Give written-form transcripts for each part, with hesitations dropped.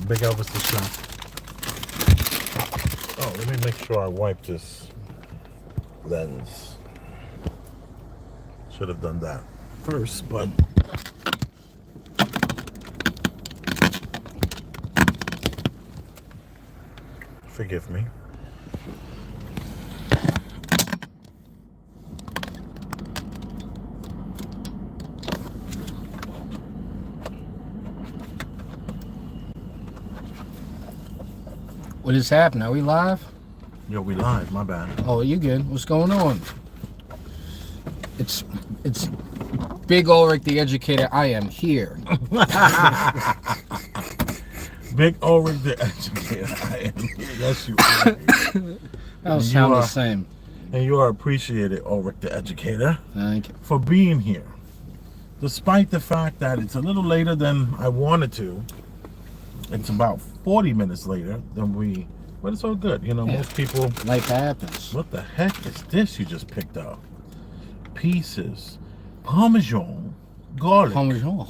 Big Elvis the chef. Oh, let me make sure I wipe this lens. Should have done that first, but forgive me. What is happening? Are we live? Yo, we live, my bad. Oh, you good? What's going on? It's Big Ulrich the Educator. I am here. Big Ulrich the Educator. I am here. Yes, you are. That'll sound the same. And you are appreciated, Ulrich the Educator, Thank you. for being here. Despite the fact that it's a little later than I wanted to. It's about 40 minutes later than we... But it's all good. You know, Yeah. most people... Life happens. What the heck is this you just picked up? Pieces. Parmesan. Garlic. Parmesan.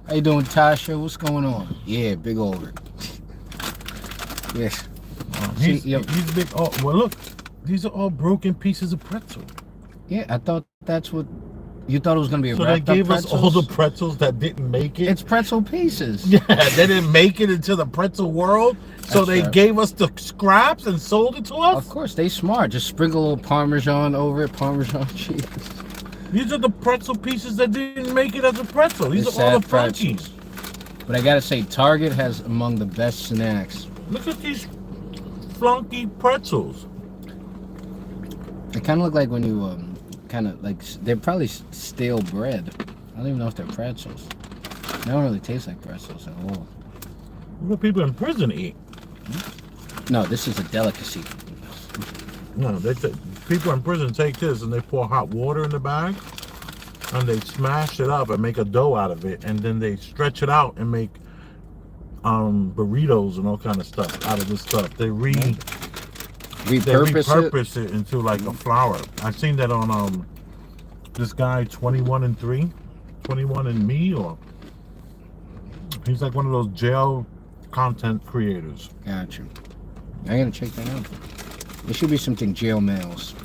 How you doing, Tasha? What's going on? Yeah, Big Ulrich. Yes. He's See, yep. big. Oh, well, look. These are all broken pieces of pretzel. Yeah, I thought that's what... You thought it was going to be a So they wrapped up gave us all the pretzels? pretzels that didn't make it. It's pretzel pieces. Yeah, they didn't make it into the pretzel world. So That's they right. gave us the scraps and sold it to us. Of course, they smart. Just sprinkle a little Parmesan over it, Parmesan cheese. These are the pretzel pieces that didn't make it as a pretzel. These It's are all sad the flunkies. But I gotta say, Target has among the best snacks. Look at these flunky pretzels. They kind of look like when you, kind of like, they're probably stale bread. I don't even know if they're pretzels. They don't really taste like pretzels at all. What do people in prison eat? No, this is a delicacy. No, people in prison take this and they pour hot water in the bag and they smash it up and make a dough out of it, and then they stretch it out and make burritos and all kind of stuff out of this stuff. They repurpose it into like a flour. I've seen that on this guy 21 and Me, or he's like one of those jail content creators. Gotcha. I gotta check that out. There should be something jail mails.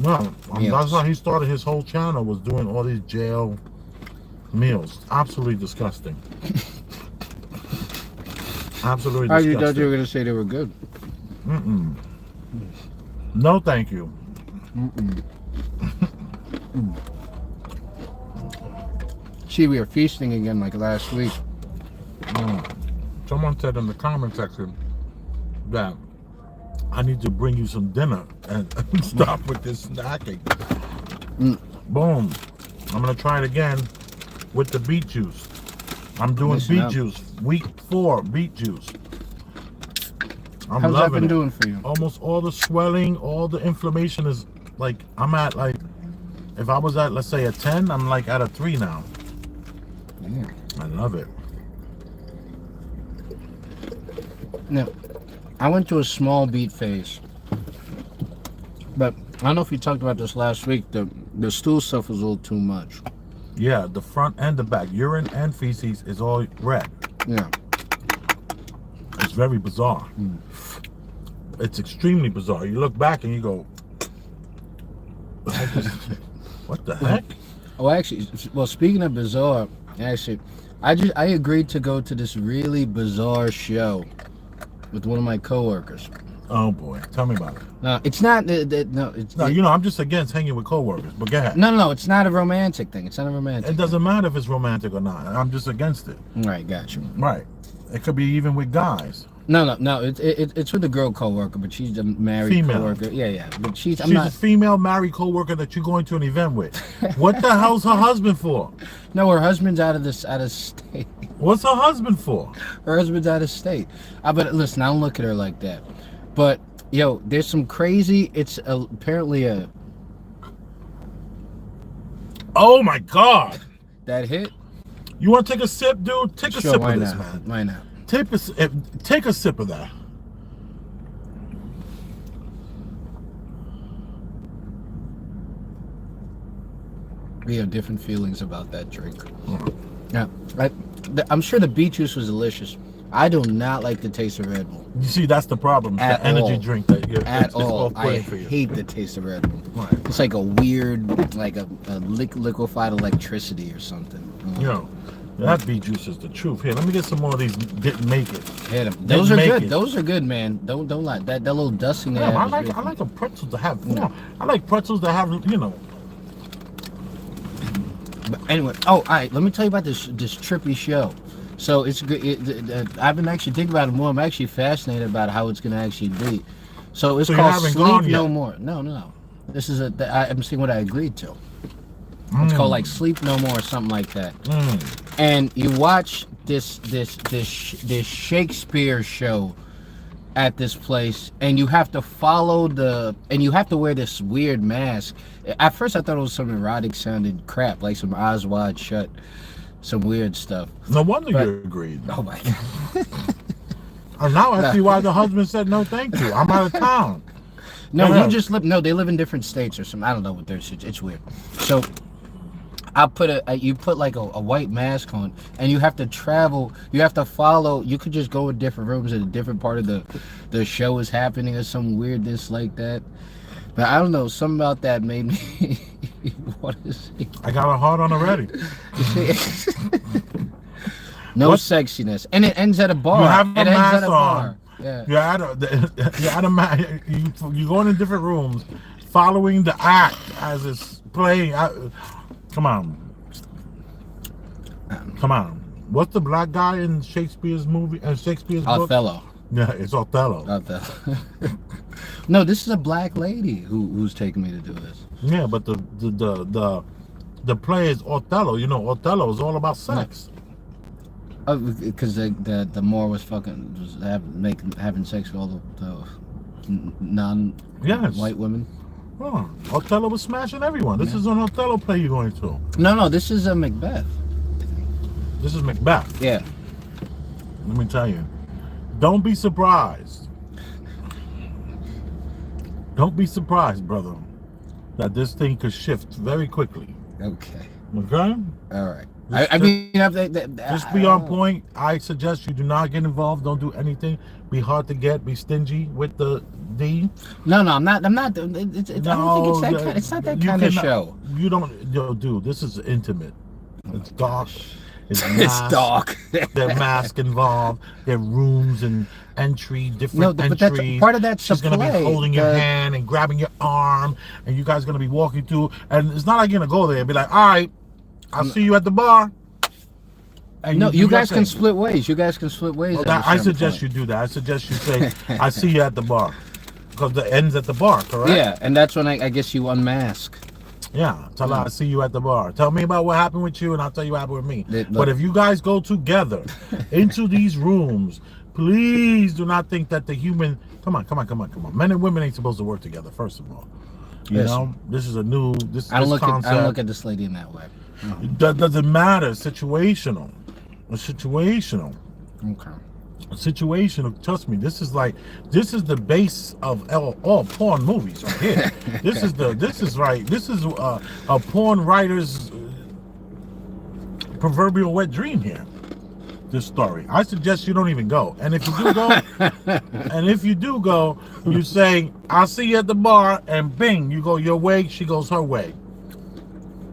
No, Meals. that's how he started his whole channel, was doing all these jail meals. Absolutely disgusting. Absolutely Oh, disgusting. you thought you were gonna say they were good? No, thank you. See, we were feasting again like last week. Someone said in the comment section that I need to bring you some dinner and stop with this snacking. Boom. I'm going to try it again with the beet juice. I'm doing Listen beet up. juice. Week 4, beet juice. I'm How's that loving been it. doing for you? Almost all the swelling, all the inflammation is like, I'm at like, if I was at, let's say, a 10, I'm like at a 3 now. Yeah. I love it. Now, I went through a small beet phase, but I don't know if you talked about this last week. The stool stuff was a little too much. Yeah, the front and the back, urine and feces is all red. Yeah. It's very bizarre. It's extremely bizarre. You look back and you go, what the heck? Oh, actually, well, speaking of bizarre, actually, I agreed to go to this really bizarre show with one of my coworkers. Oh boy, tell me about it. No, it's not. No, you know, I'm just against hanging with coworkers, but go ahead. No, it's not a romantic thing. It's not a romantic. It doesn't matter if it's romantic or not. I'm just against it. Right, got you. Right. It could be even with guys. No. It's with a girl coworker, but she's a married Female. coworker. Yeah. But she's She's a female married coworker that you're going to an event with. What the hell's her husband for? No, her husband's out of state. What's her husband for? Her husband's out of state. But listen, I don't look at her like that. But yo, there's some crazy. It's apparently a Oh my God! that hit. You want to take a sip, dude? Take a Sure, sip why of this, not? man. Why not? Take a sip of that. We have different feelings about that drink. Yeah, I'm sure the beet juice was delicious, I do not like the taste of Red Bull You see, that's the problem. At The energy all. drink that you're at it's all. I off-putting for you. hate the taste of Red Bull. Right. It's like a weird, like a liquefied electricity or something. Yo, that beet juice is the truth. Here, let me get some more of these. Didn't make it. Hit 'em. Those are make good. it. Those are good, man. Don't lie. That little dusting they Yeah, have. I like the pretzels to have. I like pretzels that have, you know. But anyway, oh, all right. Let me tell you about this trippy show. So it's good. I've been actually thinking about it more. I'm actually fascinated about how it's gonna actually be. So it's So you called haven't Sleep gone No yet? More. No. This is I'm seeing what I agreed to. It's called like Sleep No More or something like that. And you watch this Shakespeare show at this place, and you have to follow and you have to wear this weird mask. At first I thought it was some erotic sounding crap, like some Eyes Wide Shut, some weird stuff. No wonder But- you agreed. Oh my god. And now I see why the husband said no, thank you. I'm out of town. No, Yeah. you just live. No, they live in different states or something. I don't know what their situation. It's weird. So, you put like a white mask on, and you have to travel. You have to follow. You could just go in different rooms, and a different part of the show is happening, or some weirdness like that. But I don't know. Something about that made me want to see. I got a heart on already. No What? sexiness, and it ends at a bar. You have a it ends mask at a bar. Yeah. You're going in different rooms, following the act as it's playing. Come on. What's the black guy in Shakespeare's movie? Shakespeare's book? Othello. Yeah, it's Othello. Othello. No, this is a black lady who's taking me to do this. Yeah, but the play is Othello. You know, Othello is all about sex. Oh, because the Moor was having sex with all the non-white Yes. women. Oh, Othello was smashing everyone. This is an Othello play you're going to. No, this is a Macbeth. This is Macbeth. Yeah. Let me tell you. Don't be surprised. Don't be surprised, brother, that this thing could shift very quickly. Okay. Okay? All right. Just- I mean, Just be on point. I suggest you do not get involved. Don't do anything. Be hard to get. Be stingy with the D. No, I'm not. I don't think it's that kind. It's not that you kind of cannot- show. You don't, yo, dude. This is intimate. It's dark. It's It's masked. dark. There are masks involved. There are rooms and different No, but entries. that's part of that She's gonna play. be holding your hand and grabbing your arm, and you guys gonna be walking through. And it's not like you're gonna go there and be like, "All right, I'll see you at the bar." And No, do you your guys can thing. split ways. You guys can split ways. Well, at a I certain suggest point. you do that. I suggest you say, "I see you at the bar," because the end's at the bar, correct? Yeah, and that's when I guess you unmask. Yeah, tell her I see you at the bar. Tell me about what happened with you, and I'll tell you what happened with me. Look. But if you guys go together into these rooms, please do not think that the human. Come on. Men and women ain't supposed to work together. First of all, you Yes. know this is a new this I don't concept. look at this lady in that way. That doesn't matter. Situational. It's situational. Okay. Situational. Trust me, this is the base of all porn movies right here. This is a porn writer's proverbial wet dream here. This story. I suggest you don't even go. And if you do go, you say, "I'll see you at the bar," and bing, you go your way, she goes her way.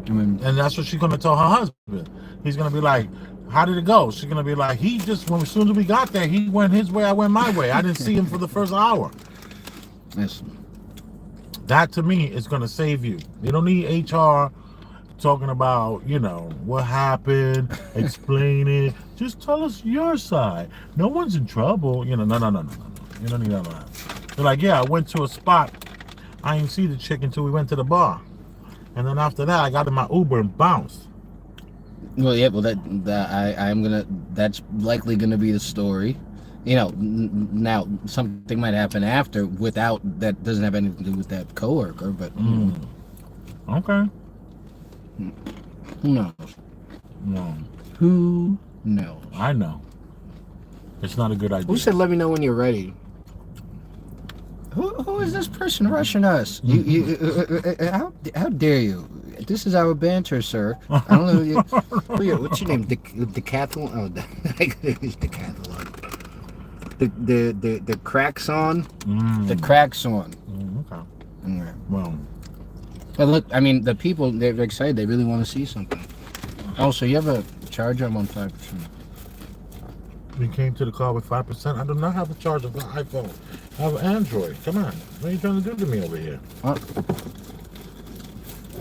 I mean, And that's what she's gonna tell her husband. He's gonna be like, "How did it go?" She's gonna be like, as soon as we got there, he went his way, I went my way. I didn't see him for the first hour." listen. That to me is gonna save you. You don't need HR talking about, what happened, explain it. Just tell us your side. No one's in trouble. No. You don't need none of that. They're like, "Yeah, I went to a spot. I didn't see the chick until we went to the bar. And then after that, I got in my Uber and bounced." Well, yeah. Well, that's likely gonna be the story. Now something might happen after without that doesn't have anything to do with that coworker, but Okay. who knows? No, Who knows? I know. It's not a good idea. Who said, "Let me know when you're ready"? Who is this person rushing us? How dare you? This is our banter, sir. I don't know. What's your name? Decathlon? Oh, it's Decathlon. The cracks on. Mm. The cracks on. Okay. Yeah. Well, But look, I mean, the people, they're excited. They really want to see something. Also, you have a charger? I'm on 5%. we came to the car with 5%. I do not have a charger for iPhone. I have an Android. Come on. What are you trying to do to me over here?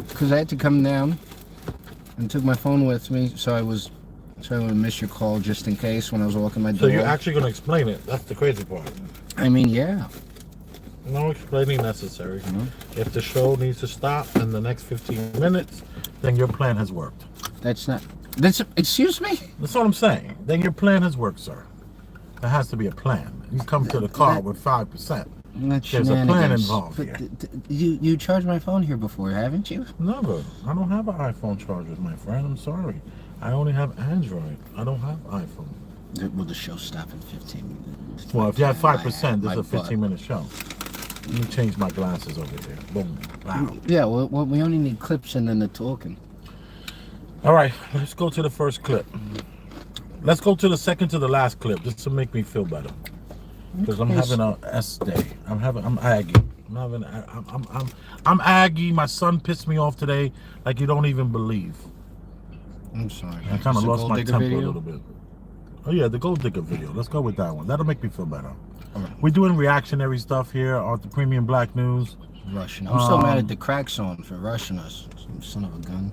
Because I had to come down and took my phone with me, so I would miss your call just in case when I was walking my dog. So you're actually going to explain it. That's the crazy part. I mean, yeah. No explaining necessary. Mm-hmm. If the show needs to stop in the next 15 minutes, then your plan has worked. Excuse me? That's what I'm saying. Then your plan has worked, sir. There has to be a plan. You come to the car with 5%. There's a plan involved here. You charged my phone here before, haven't you? Never. I don't have an iPhone charger, my friend. I'm sorry. I only have Android. I don't have iPhone. Will the show stop in 15 minutes? Well, if you have 5%, this is a 15-minute show. Let me change my glasses over here. Boom. Wow. Yeah, well, we only need clips and then the talking. All right, let's go to the first clip. Let's go to the second to the last clip. This will make me feel better. Because I'm having a S day. I'm Aggie. I'm Aggie. My son pissed me off today like you don't even believe. I'm sorry. I kind of lost my temper a little bit. Oh yeah, the Gold Digger video. Let's go with that one. That'll make me feel better. Right. We're doing reactionary stuff here on the Premium Black News. Russian. I'm so mad at the cracks on for rushing us. Some son of a gun.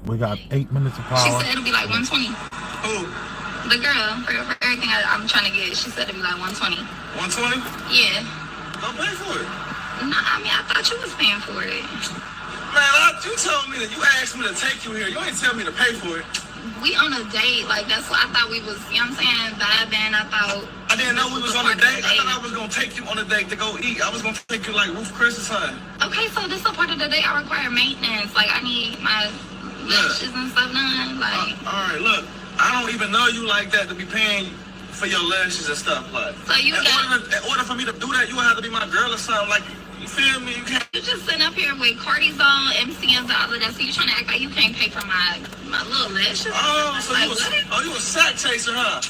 We got 8 minutes of power. She said it'll be like 120. Who? The girl, for everything I'm trying to get, she said it'll be like 120. 120? Yeah. Don't pay for it. No, I mean, I thought you was paying for it. Man, you told me that you asked me to take you here. You ain't tell me to pay for it. We on a date, like that's what I thought we was, you know what I'm saying, vibing. I thought. I didn't know we was on a date. I thought I was gonna take you on a date to go eat. I was gonna take you like Ruth Chris's son. Okay, so this is a part of the day I require maintenance. Like I need my lashes and stuff done. Like. All right, look, I don't even know you like that to be paying for your lashes and stuff like. So you in order for me to do that, you would have to be my girl or something. Like, you feel me? You can't. You just sitting up here with cortisol, MCMs, and all of that. So you trying to act like you can't pay for my little lashes? Oh, so like, you a sack chaser, huh?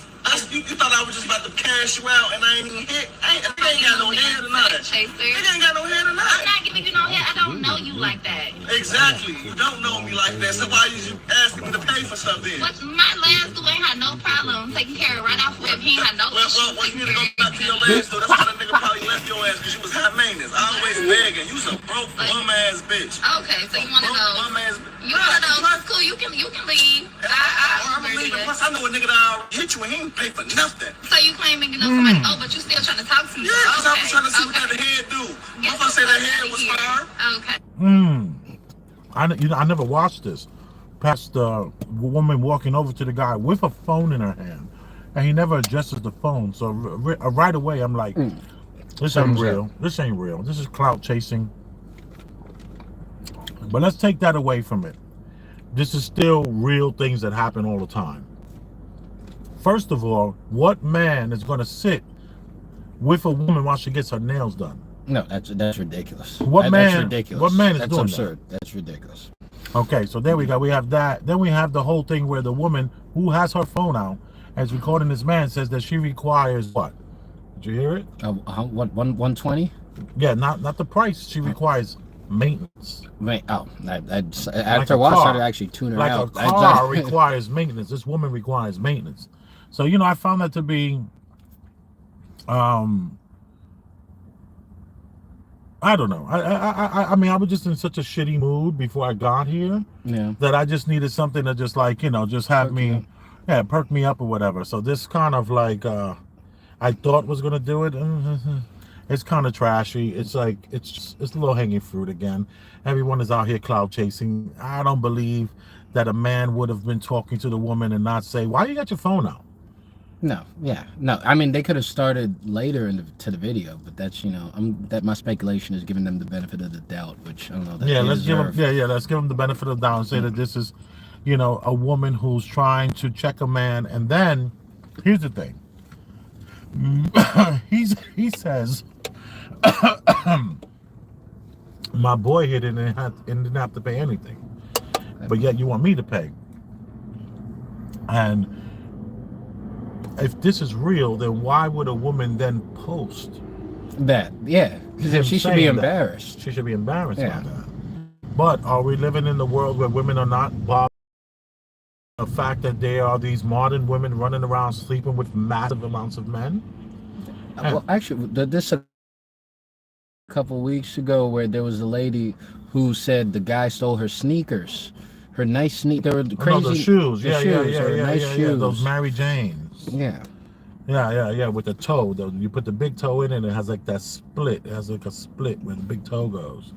You thought I was just about to cash you out and I ain't even hit. I ain't got no head or nothing. I ain't got no head or I'm nothing. not giving you no head. I don't know you like that. Exactly. You don't know me like that. So why did you ask me to pay for something? But my last dude ain't had no problem taking care of right off rip. He ain't had no Well, you need to go back to your last dude. That's why that nigga probably left your ass because you was high maintenance. Always begging. You was a broke bum ass bitch. Okay, so you want to Broke go? bum ass. You want to go? It's cool. You can leave. I'm gonna leave. Plus, I know a nigga that hit you and he ain't pay for nothing. So you claiming you know somebody? Oh, but you still trying to talk to me? Yeah, because I was trying to see what that head do. Guess If I say that head was fire. Okay. I never watched this. Past the woman walking over to the guy with a phone in her hand, and he never addresses the phone. So right away, I'm like, this ain't real. This ain't real. This is clout chasing. But let's take that away from it. This is still real things that happen all the time. First of all, what man is going to sit with a woman while she gets her nails done? No, that's ridiculous. What man? That's ridiculous. What man is that's doing absurd. that? That's ridiculous. Okay, so there we go. We have that. Then we have the whole thing where the woman who has her phone out and is recording this man says that she requires what? Did you hear it? What 120? Yeah, not the price. She requires maintenance. Wait, after Like a while, I car. started actually tuning her Like out. a car requires maintenance. This woman requires maintenance. So I found that to be, I don't know. I mean, I was just in such a shitty mood before I got here. Yeah. That I just needed something to just like just have me, perk me up or whatever. So this kind of like, I thought was gonna do it. It's kind of trashy. It's like it's a little hanging fruit again. Everyone is out here cloud chasing. I don't believe that a man would have been talking to the woman and not say, "Why you got your phone out?" No, I mean, they could have started later to the video, but that's that my speculation is giving them the benefit of the doubt, which I don't know. Let's give them. Let's give them the benefit of the doubt and say that this is, a woman who's trying to check a man. And then, here's the thing. He says, my boy here didn't have to pay anything, but yet you want me to pay. And if this is real, then why would a woman then post? That, yeah, because Him she should be saying that. embarrassed. She should be embarrassed Yeah. by that. But are we living in the world where women are not bothered by the fact that there are these modern women running around sleeping with massive amounts of men? Well, actually, this a couple weeks ago where there was a lady who said the guy stole her sneakers, her nice sneakers. They were Oh, crazy. no, the shoes. the Yeah, shoes, yeah, or yeah, nice yeah, yeah. shoes. Those Mary Janes. Yeah. Yeah, with the toe. You put the big toe in and it has like that split. It has like a split where the big toe goes.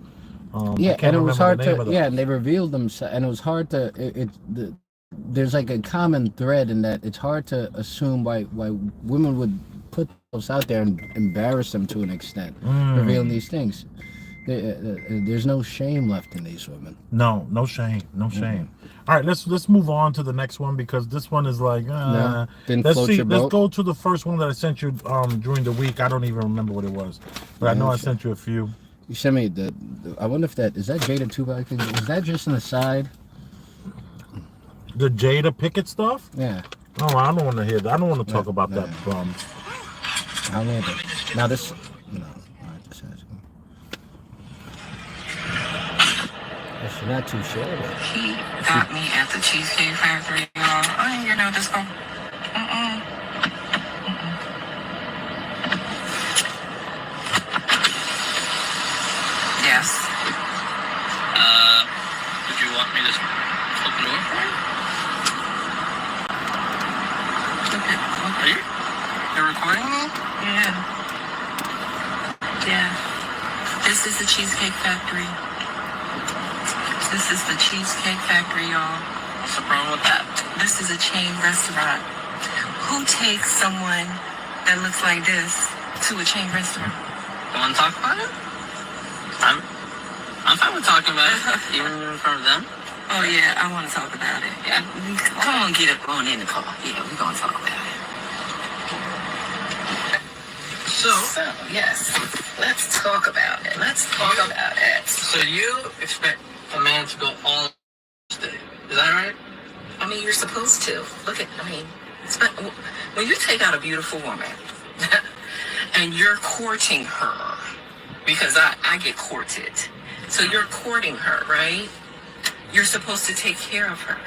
I Yeah, can't and it was remember hard the name to. of the- Yeah, and they revealed them, and it was hard to. There's like a common thread in that it's hard to assume why women would put themselves out there and embarrass them to an extent, revealing these things. There's no shame left in these women. No shame, no shame. All right, let's move on to the next one because this one is like, No, didn't let's float see. your Let's boat? go to the first one that I sent you during the week. I don't even remember what it was, but I know I Okay. sent you a few. You sent me the I wonder if is that Jada Tupac thing? Is that just an aside? The Jada Pickett stuff? Yeah. Oh, I don't want to hear that. I don't want to talk about that no. bum. How many? Now this. No. All right, this has. She's not too sure. But He got me at the Cheesecake Factory, y'all. I didn't get no discount. Yes. Did you want me to open the door for you? Okay. Are you? You're recording me? Yeah. Yeah. This is the Cheesecake Factory. This is the Cheesecake Factory, y'all. What's the problem with that? This is a chain restaurant. Who takes someone that looks like this to a chain restaurant? You want to talk about it? I'm fine with talking about it, even in front of them. Oh yeah, I want to talk about it. Yeah, come on, get up on in the car. Yeah, we're gonna talk about it. So Yes, let's talk about it. Let's talk about it. So you expect a man to go all day? Is that right? I mean, you're supposed to. Look at, when you take out a beautiful woman and you're courting her, because I get courted. So you're courting her, right? You're supposed to take care of her.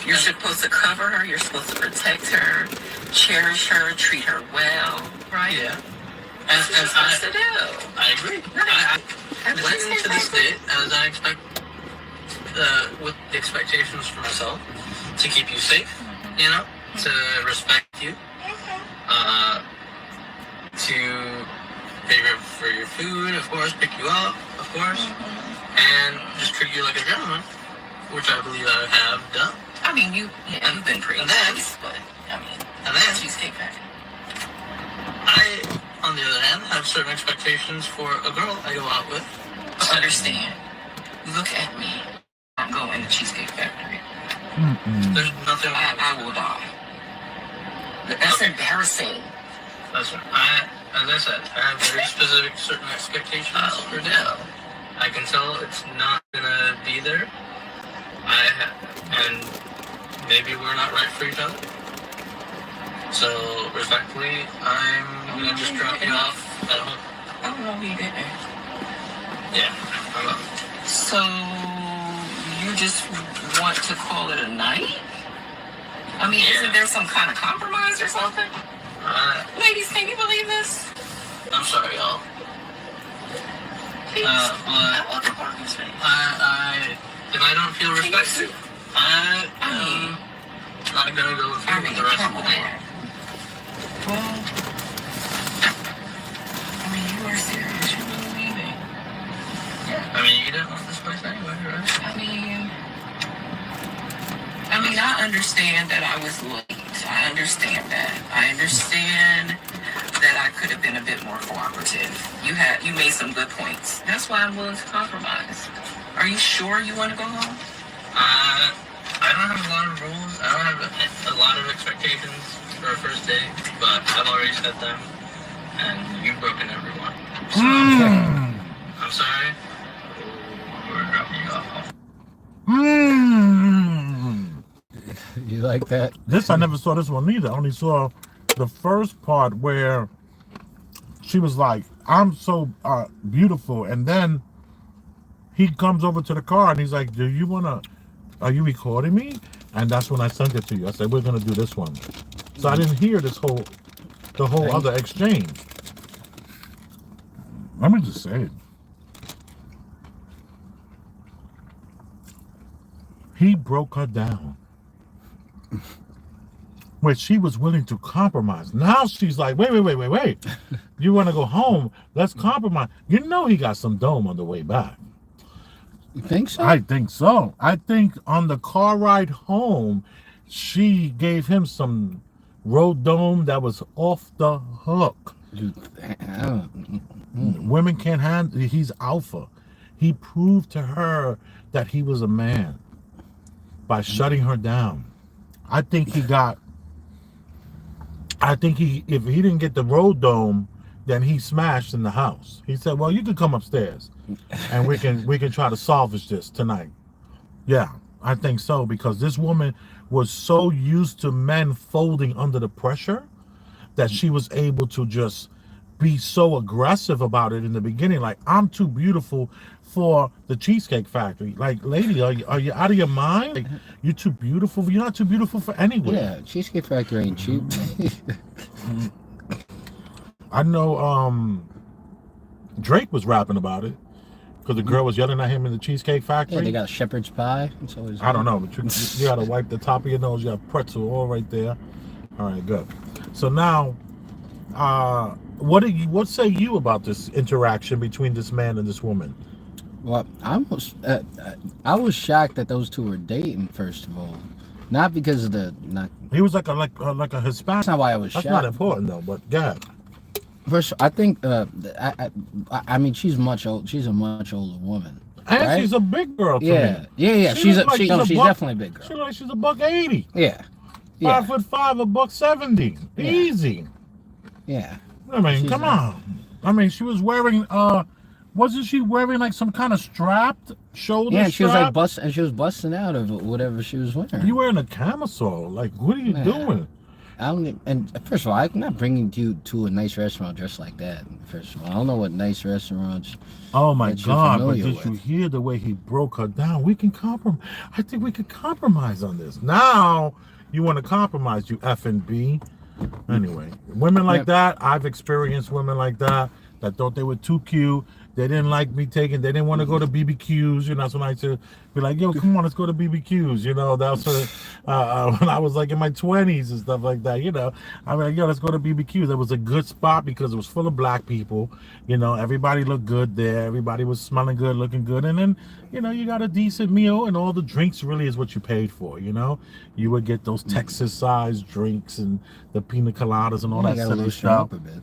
You're supposed to cover her. You're supposed to protect her, cherish her, treat her well, right? Yeah. That's what you're supposed to do. I agree. Right. I went into this date as I expect, with the expectations for myself, to keep you safe, you know, to respect you, to pay for your food, of course, pick you up, of course, and just treat you like a gentleman, which I believe I have done. I mean, you've been pretty And then- nice, but I mean, And then Cheesecake Factory. I, on the other hand, have certain expectations for a girl I go out with. Understand? Look at me. I'm going to Cheesecake Factory. There's nothing. I will die. That's embarrassing. That's right. As I said, I have very specific certain expectations for dinner. No. I can tell it's not gonna be there. And maybe we're not right for each other. So respectfully, I'm gonna just drop you off at home. I don't know who you did. Yeah, I will. So you just want to call it a night? I mean, Yeah. isn't there some kind of compromise or something? Ladies, can you believe this? I'm sorry, y'all. Please. But Other partners, please. if I don't feel respected, I am not gonna go I through mean, with the rest come of the on. day. Well, I mean, you are serious. You really mean it. I mean, you didn't want this place anyway, right? I mean, I understand that I was late. I understand that. I understand that I could have been a bit more cooperative. You made some good points. That's why I'm willing to compromise. Are you sure you want to go home? I don't have a lot of rules. I don't have a lot of expectations for a first date, but I've already set them, and you've broken every one. So, I'm sorry. We're dropping you off. You like that? This I never saw this one either. I only saw the first part where she was like, I'm so beautiful, and then he comes over to the car and he's like, are you recording me? And that's when I sent it to you. I said, we're gonna do this one. So I didn't hear the whole other exchange. Let me just say it. He broke her down. Where she was willing to compromise. Now she's like, wait. You want to go home? Let's compromise. You know he got some dome on the way back. You think so? I think so. I think on the car ride home, she gave him some road dome that was off the hook. Women can't handle. He's alpha. He proved to her that he was a man by shutting her down. I think if he didn't get the road dome, then he smashed in the house. He said, well, you can come upstairs and we can try to salvage this tonight. Yeah, I think so, because this woman was so used to men folding under the pressure that she was able to just be so aggressive about it in the beginning. Like, I'm too beautiful for the Cheesecake Factory. Like, lady, are you out of your mind? Like, you're too beautiful. You're not too beautiful for anywhere. Yeah, Cheesecake Factory ain't cheap. I know Drake was rapping about it because the girl was yelling at him in the Cheesecake Factory. Yeah, they got shepherd's pie. It's always I don't know, but you gotta wipe the top of your nose. You have pretzel all right there. All right, good. So now, what say you about this interaction between this man and this woman? Well, I was shocked that those two were dating. First of all, not because of He was like a Hispanic. That's not why I was That's shocked. not important though. But God. First, I think I mean she's a much older woman. And right? she's a big girl. To Yeah, me. yeah. She's definitely a big girl. She's a $180. Yeah. 5'5", $170. Yeah. Easy. Yeah. I mean, She's come on. I mean, she was wearing wasn't she wearing like some kind of strapped shoulder Yeah, she was strap? like busting out of whatever she was wearing. You wearing a camisole? Like, what are you doing? And first of all, I'm not bringing you to a nice restaurant dressed like that. First of all, I don't know what nice restaurants. Oh my that you're God! But familiar did you with. hear the way he broke her down? We can compromise. I think we could compromise on this. Now you want to compromise, you F&B. Anyway, women like that, I've experienced women like that thought they were too cute. They didn't like me taking. They didn't want to go to BBQs. You know, that's when I used to be like, "Yo, come on, let's go to BBQs." You know, that was when I was like in my 20s and stuff like that. You know, I mean, like, yo, let's go to BBQs. It was a good spot because it was full of black people. You know, everybody looked good there. Everybody was smelling good, looking good, and then you know, you got a decent meal, and all the drinks really is what you paid for. You know, you would get those Texas-sized drinks and the pina coladas and all that silly stuff. A bit.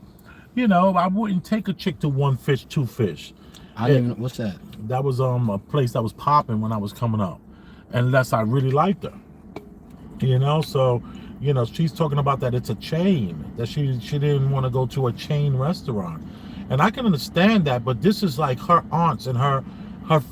You know, I wouldn't take a chick to One Fish, Two Fish. I didn't even. What's that? That was a place that was popping when I was coming up, unless I really liked her. You know, so you know she's talking about that it's a chain, that she didn't want to go to a chain restaurant, and I can understand that. But this is like her aunts and her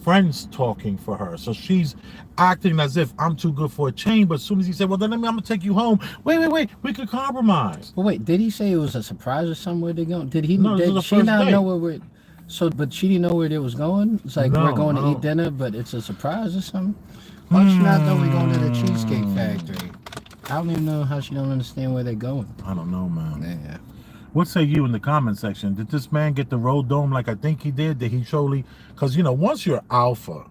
friends talking for her, so she's acting as if I'm too good for a chain. But as soon as he said, well, then I'm gonna take you home. Wait, we could compromise. Well, wait, did he say it was a surprise or somewhere they're going? Did he? No, this is did the she first not date. know where we're? So, but she didn't know where they was going. It's like No, we're going to no. eat dinner, but it's a surprise or something. Why does she not know we're going to the Cheesecake Factory? I don't even know how she don't understand where they're going. I don't know, man. Yeah. What say you in the comment section? Did this man get the road dome like I think he did? Did he surely? Because, you know, once you're alpha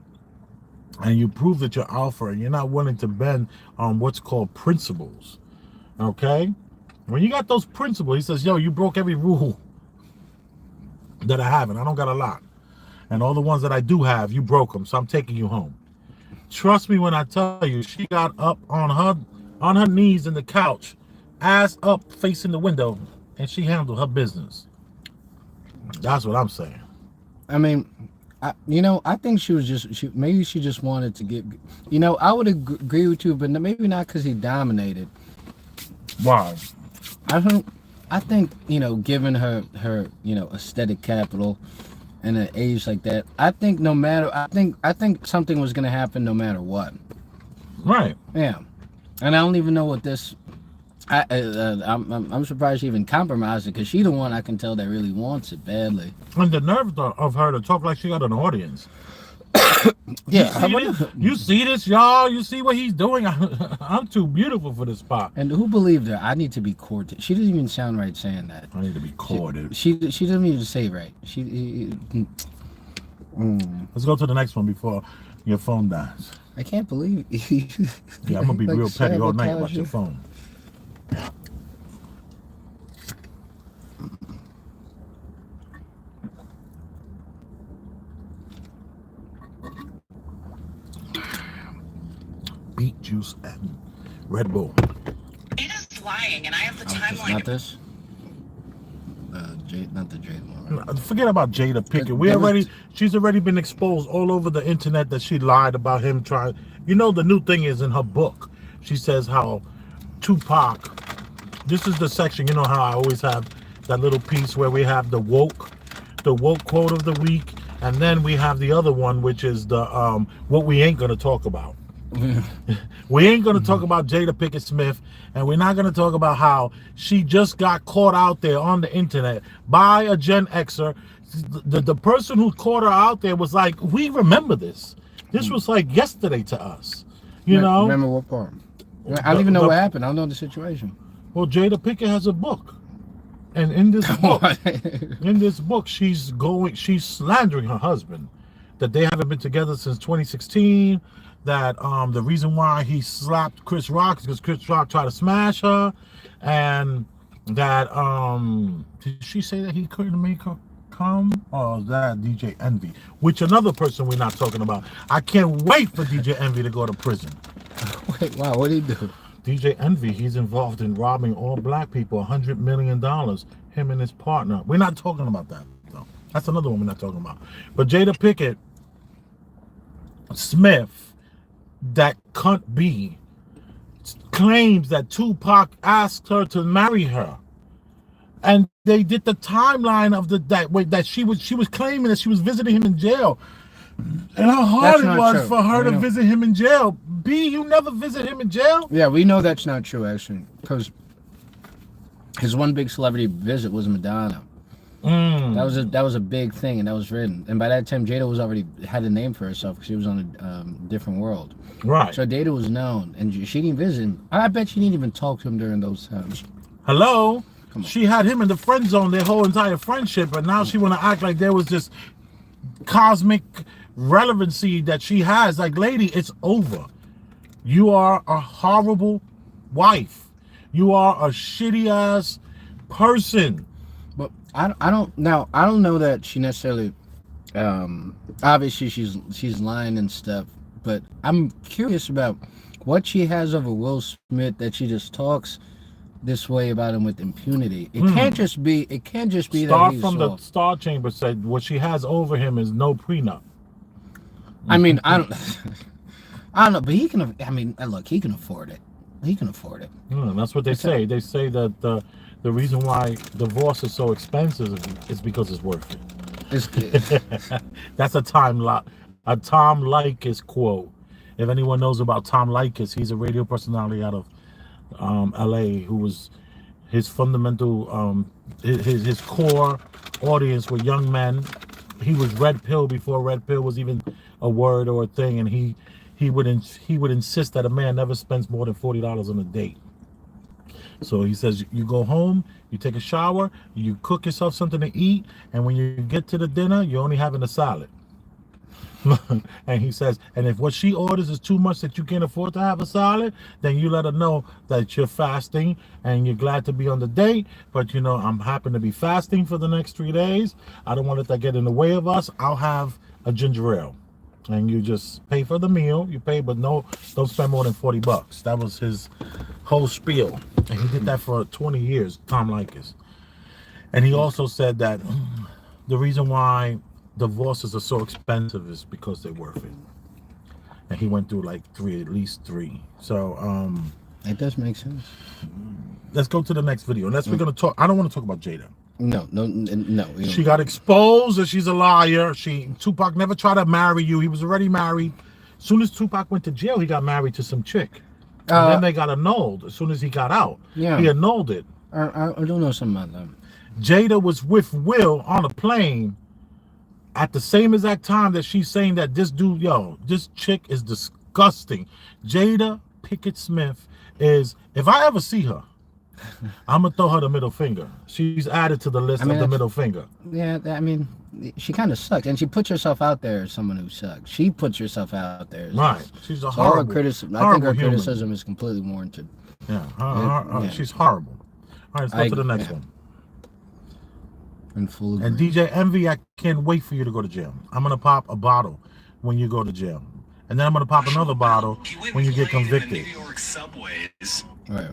and you prove that you're alpha and you're not willing to bend on what's called principles, okay? When you got those principles, he says, yo, you broke every rule that I have, and I don't got a lot. And all the ones that I do have, you broke them, so I'm taking you home. Trust me when I tell you, she got up on her knees in the couch, ass up facing the window, and she handled her business. That's what I'm saying. I mean, I think she was maybe she just wanted to get, I would agree with you, but maybe not because he dominated. Why? I think, given her, aesthetic capital and an age like that, I think I think something was going to happen no matter what. Right. Yeah. And I don't even know what this I'm surprised she even compromised it because she the one I can tell that really wants it badly. And the nerve of her to talk like she got an audience. Yeah, You see this, y'all? You see what he's doing? I'm too beautiful for this spot. And who believed her? I need to be courted. She doesn't even sound right saying that. I need to be courted. She doesn't even say it right. Let's go to the next one before your phone dies. I can't believe. Yeah, I'm gonna be like real petty all night sabotage about your you. phone. Beet juice and Red Bull. It is lying, and I have the timeline. Not this. Not the Jade one. Forget about Jada Pinkett. There was- She's already been exposed all over the internet that she lied about him trying. You know, the new thing is in her book. She says how Tupac. This is the section. You know how I always have that little piece where we have the woke quote of the week, and then we have the other one, which is the what we ain't gonna talk about. We ain't gonna talk about Jada Pinkett Smith, and we're not gonna talk about how she just got caught out there on the internet by a Gen Xer. The person who caught her out there was like, we remember this. This was like yesterday to us. You know? Remember what part? I don't even know what happened. I don't know the situation. Well, Jada Pinkett has a book, and in this book, she's slandering her husband, that they haven't been together since 2016. That the reason why he slapped Chris Rock is because Chris Rock tried to smash her, and that did she say that he couldn't make her come, or is that DJ Envy? Which another person we're not talking about. I can't wait for DJ Envy to go to prison. Wait, wow, what did he do? DJ Envy, he's involved in robbing all black people, $100 million. Him and his partner. We're not talking about that, though. That's another one we're not talking about. But Jada Pinkett Smith, that cunt B, claims that Tupac asked her to marry her, and they did the timeline of that she was claiming that she was visiting him in jail, and how hard it was for her to visit him in jail. B, you never visit him in jail? Yeah, we know that's not true actually, because his one big celebrity visit was Madonna. That was a big thing, and that was written. And by that time, Jada was already had a name for herself because she was on a different world. Right. So Jada was known, and she didn't visit him. I bet she didn't even talk to him during those times. Hello? She had him in the friend zone their whole entire friendship, but now she want to act like there was this cosmic relevancy that she has. Like, lady, it's over. You are a horrible wife. You are a shitty ass person. But I don't know that she necessarily obviously she's lying and stuff, but I'm curious about what she has over Will Smith that she just talks this way about him with impunity. It can't just be that he's from the soft. Star Chamber said what she has over him is no prenup. I mean, I don't know, but he can. I mean, look, he can afford it. He can afford it. That's what they say. They say that the reason why divorce is so expensive is because it's worth it. That's a Tom Leykis quote. If anyone knows about Tom Leykis, he's a radio personality out of LA who was his fundamental his core audience were young men. He was Red Pill before Red Pill was even a word or a thing, and he would insist that a man never spends more than $40 on a date. So he says, you go home, you take a shower, you cook yourself something to eat, and when you get to the dinner, you're only having a salad. And he says, and if what she orders is too much that you can't afford to have a salad, then you let her know that you're fasting and you're glad to be on the date, but you know, I'm happy to be fasting for the next 3 days. I don't want it to get in the way of us. I'll have a ginger ale. And you just pay for the meal, you pay, but no, don't spend more than $40. That was his whole spiel. And he did that for 20 years, Tom Leykis. And he also said that the reason why divorces are so expensive is because they're worth it. And he went through like at least three. So It does make sense. Let's go to the next video. Unless we're gonna talk, I don't want to talk about Jada. No. She got exposed that she's a liar. Tupac never tried to marry you. He was already married. As soon as Tupac went to jail, he got married to some chick. And then they got annulled as soon as he got out. Yeah. He annulled it. I do know something about them. Jada was with Will on a plane at the same exact time that she's saying that this dude, this chick is disgusting. Jada Pinkett Smith is, if I ever see her, I'm going to throw her the middle finger. She's added to the list of the middle finger. Yeah, I mean, she kind of sucks. And she puts herself out there as someone who sucks. She puts herself out there. Right. She's a so horrible, criticism. I think her criticism is completely warranted. Yeah, she's horrible. All right, let's go to the next one. And DJ Envy, I can't wait for you to go to jail. I'm going to pop a bottle when you go to jail. And then I'm going to pop another bottle when you get convicted. New York subways. Right.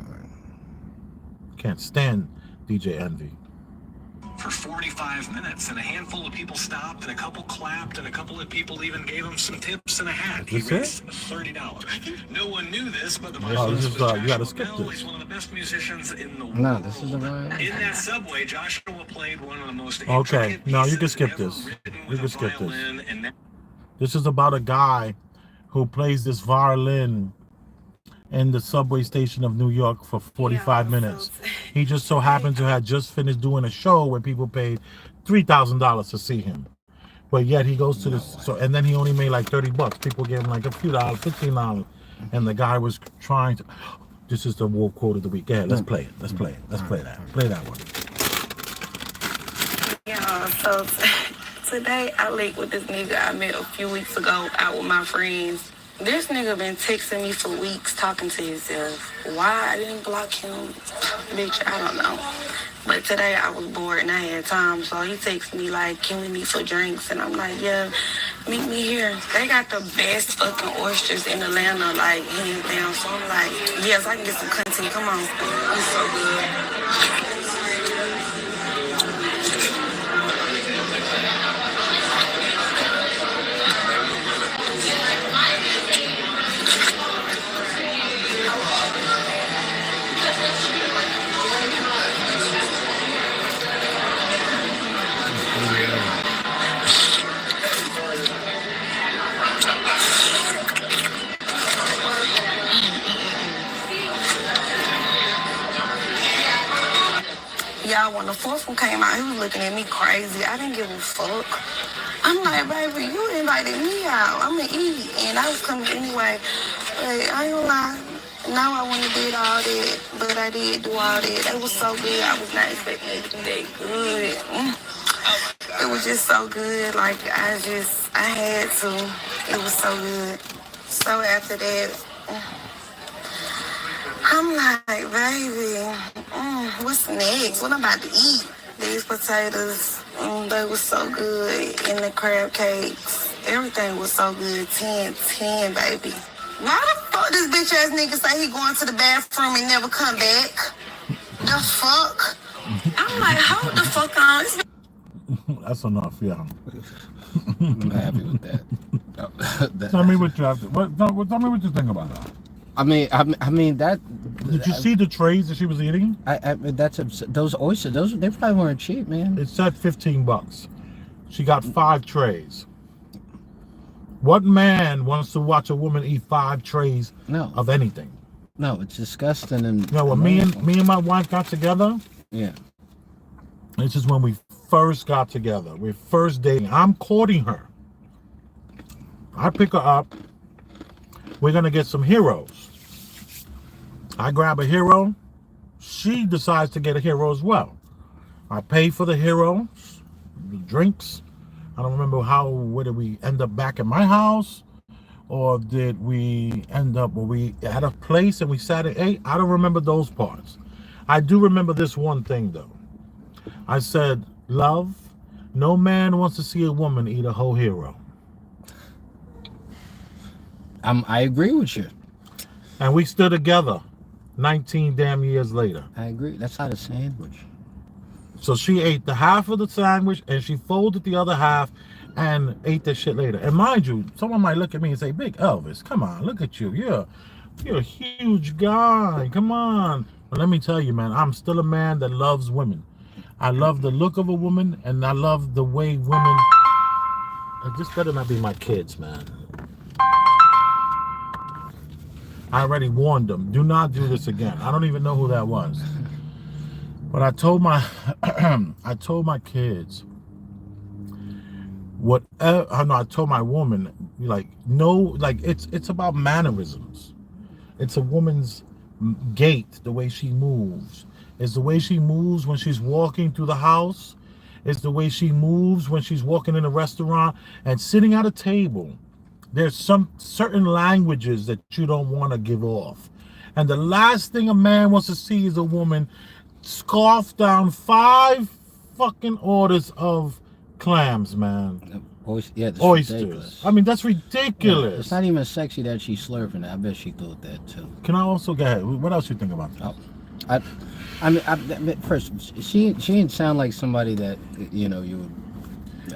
Can't stand DJ Envy. For 45 minutes, and a handful of people stopped, and a couple clapped, and a couple of people even gave him some tips and a hat. He raised $30. No one knew this, but the this is, you gotta skip this. He's one of the best musicians in the world. No, this is the one. In that subway, Joshua played one of the most okay. No, you can skip this. You can skip this. This is about a guy who plays this violin in the subway station of New York for 45 minutes. He just so happened to have just finished doing a show where people paid $3,000 to see him. But yet he goes to this, and then he only made like $30. People gave him like a few dollars, $15. And the guy was trying to, this is the war quote of the week. Yeah, let's play it. Let's play it. Let's play that. Play that one. Yeah, so today I linked with this nigga I met a few weeks ago out with my friends. This nigga been texting me for weeks talking to himself. Why I didn't block him? Bitch, I don't know. But today I was bored and I had time, so he texted me like, can we meet for drinks? And I'm like, yeah, meet me here. They got the best fucking oysters in Atlanta, like, hands down. So I'm like, yes, I can get some content. Come on. It's so good. Y'all, when the fourth one came out, he was looking at me crazy. I didn't give a fuck. I'm like, baby, you invited me out. I'm going to eat. And I was coming anyway. But I ain't gonna lie. Now I wouldn't have did all that. But I did do all that. It was so good. I was not expecting it to be that good. It was just so good. Like, I had to. It was so good. So after that, I'm like, baby, what's next? What I'm about to eat? These potatoes, they were so good. And the crab cakes, everything was so good. 10, baby. Why the fuck this bitch ass nigga say he going to the bathroom and never come back? The fuck? I'm like, hold the fuck on. That's enough, yeah. I'm happy with that. Tell me what you have to, tell me what you think about that. I mean that. Did you see the trays that she was eating? Those oysters. They probably weren't cheap, man. It said $15. She got 5 trays. What man wants to watch a woman eat 5 trays of anything? No, it's disgusting. And when me and my wife got together. Yeah. This is when we first got together. We're first dating. I'm courting her. I pick her up. We're gonna get some heroes. I grab a hero. She decides to get a hero as well. I pay for the hero, the drinks. I don't remember whether we end up back at my house or did we end up where we at a place and we sat and ate. I don't remember those parts. I do remember this one thing though. I said, love, no man wants to see a woman eat a whole hero. I agree with you. And we stood together 19 damn years later. I agree. That's how the sandwich. So she ate the half of the sandwich and she folded the other half and ate that shit later. And mind you, someone might look at me and say, Big Elvis, come on, look at you. You're a huge guy. Come on. But let me tell you, man, I'm still a man that loves women. I love the look of a woman and I love the way women. This better not be my kids, man. I already warned them. Do not do this again. I don't even know who that was. But I told my I told my kids I told my woman, like, no, like it's about mannerisms. It's a woman's gait, the way she moves. It's the way she moves when she's walking through the house. It's the way she moves when she's walking in a restaurant and sitting at a table. There's some certain languages that you don't want to give off. And the last thing a man wants to see is a woman scarf down 5 fucking orders of clams, man. Yeah, that's Oysters. ridiculous. I mean, that's ridiculous. Yeah, it's not even sexy that she's slurping it. I bet she thought that too. Can I also go ahead? What else you think about that? Oh, I first, she didn't sound like somebody that you would.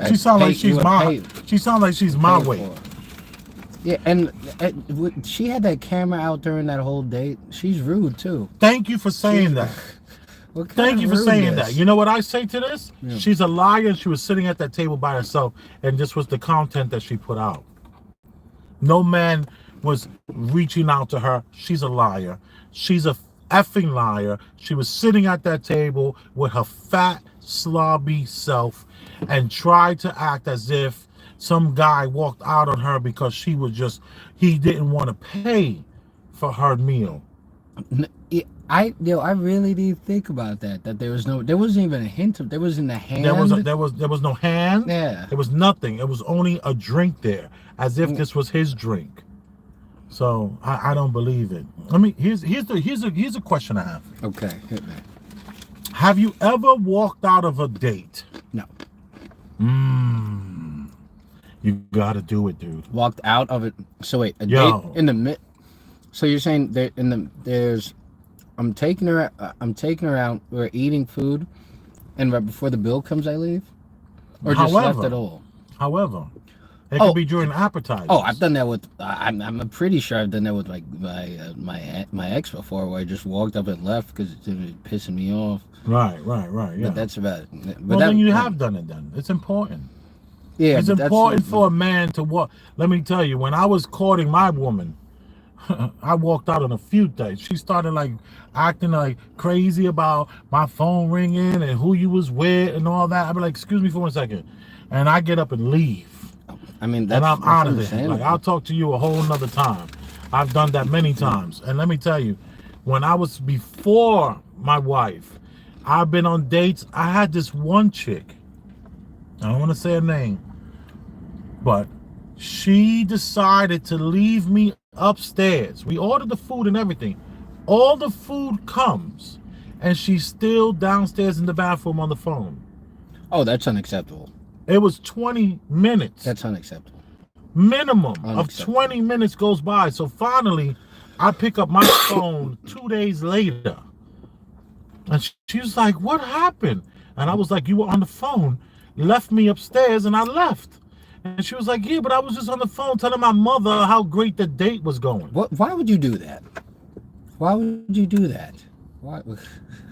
She sounds like she's my. She sounds like she's my weight. Yeah, and she had that camera out during that whole date. She's rude too. Thank you for saying that. Thank you for saying that. You know what I say to this? Yeah. She's a liar, and she was sitting at that table by herself, and this was the content that she put out. No man was reaching out to her. She's a liar. She's a effing liar. She was sitting at that table with her fat, slobby self and tried to act as if some guy walked out on her because he didn't want to pay for her meal. I really did think about that. That there wasn't even a hint of, there wasn't a hand. There was no hand. Yeah. There was nothing. It was only a drink there, as if this was his drink. So I don't believe it. I mean, here's a question I have. Okay, hit me. Have you ever walked out of a date? No. You gotta do it, dude. Walked out of it. So wait, date in the mid. So you're saying I'm taking her out. We're eating food, and right before the bill comes, I leave, or just left it all. However, it could be during appetizers. Oh, I've done that with. I'm pretty sure I've done that with like my ex before, where I just walked up and left because it was pissing me off. Right. Yeah. But that's about it. But then you have done it. Then it's important. Yeah, it's important for a man to walk. Let me tell you, when I was courting my woman, I walked out on a few dates. She started like acting like crazy about my phone ringing and who you was with and all that. I'd be like, excuse me for 1 second. And I get up and leave. I mean, and I'm out of it. Like, I'll talk to you a whole nother time. I've done that many times. And let me tell you, when I was before my wife, I've been on dates. I had this one chick. I don't want to say her name, but she decided to leave me upstairs. We ordered the food and everything. All the food comes, and she's still downstairs in the bathroom on the phone. Oh, that's unacceptable. It was 20 minutes. That's unacceptable. Minimum of 20 minutes goes by. So finally, I pick up my phone 2 days later. And she was like, what happened? And I was like, you were on the phone, left me upstairs, and I left. And she was like, yeah, but I was just on the phone telling my mother how great the date was going. Why would you do that? Why would you do that? Why?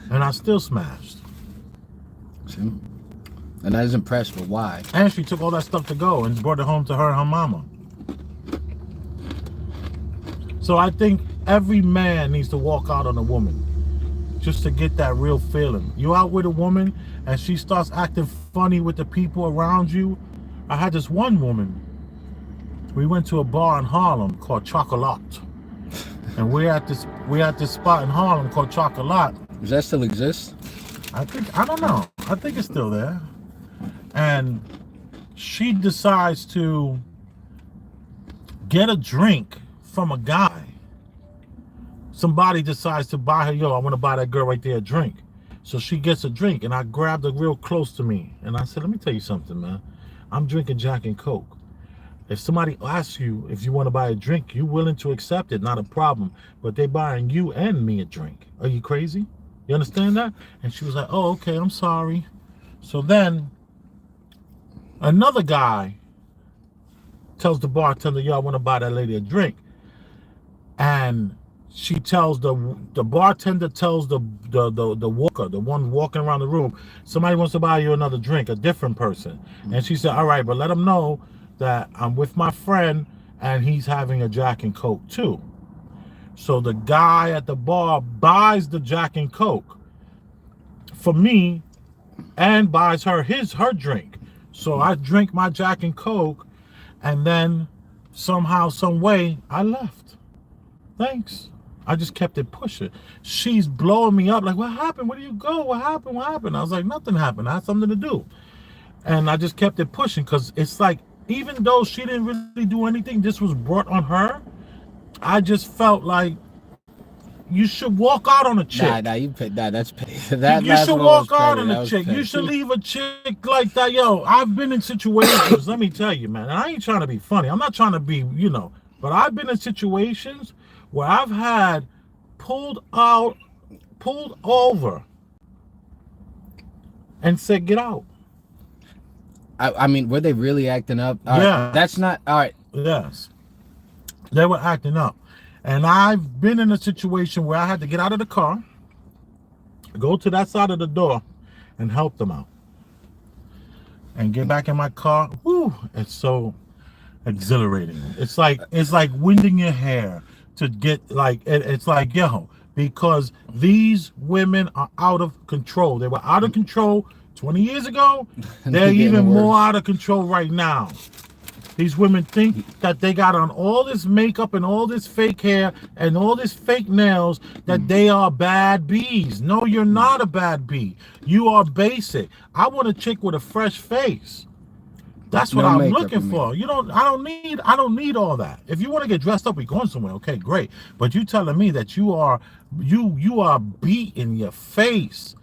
And I still smashed. See? And I was impressed, but why? And she took all that stuff to go and brought it home to her and her mama. So I think every man needs to walk out on a woman just to get that real feeling. You out with a woman and she starts acting funny with the people around you. I had this one woman. We went to a bar in Harlem called Chocolat. And we're at this spot in Harlem called Chocolat. Does that still exist? I don't know. I think it's still there. And she decides to get a drink from a guy. Somebody decides to buy her, I want to buy that girl right there a drink. So she gets a drink, and I grabbed her real close to me. And I said, let me tell you something, man. I'm drinking Jack and Coke. If somebody asks you if you want to buy a drink, you're willing to accept it, not a problem. But they're buying you and me a drink. Are you crazy? You understand that? And she was like, oh, okay, I'm sorry. So then another guy tells the bartender, I want to buy that lady a drink. And she tells the bartender tells the walker, the one walking around the room, somebody wants to buy you another drink, a different person. And she said, all right, but let him know that I'm with my friend and he's having a Jack and Coke too. So the guy at the bar buys the Jack and Coke for me and buys her her drink. So I drink my Jack and Coke, and then somehow, some way, I left. Thanks. I just kept it pushing. She's blowing me up like, what happened? Where do you go? What happened? What happened? I was like, nothing happened. I had something to do. And I just kept it pushing because it's like, even though she didn't really do anything, this was brought on her. I just felt like you should walk out on a chick. Nah, you pick that. That's you should walk out on a chick. You should leave a chick like that. Yo, I've been in situations, let me tell you, man, and I ain't trying to be funny. I'm not trying to be, but I've been in situations where I've had pulled over and said, get out. I mean, were they really acting up? Yeah. That's not, all right. Yes. They were acting up. And I've been in a situation where I had to get out of the car, go to that side of the door, and help them out. And get back in my car. Woo! It's so exhilarating. It's like winding your hair to get it's like, yo, because these women are out of control. They were out of control 20 years ago. They're even more out of control right now. These women think that they got on all this makeup and all this fake hair and all this fake nails, that they are bad bees. No, you're not a bad bee. You are basic. I want a chick with a fresh face. That's what I'm looking for. I don't need all that. If you want to get dressed up, we're going somewhere. Okay, great. But you telling me that you are beating your face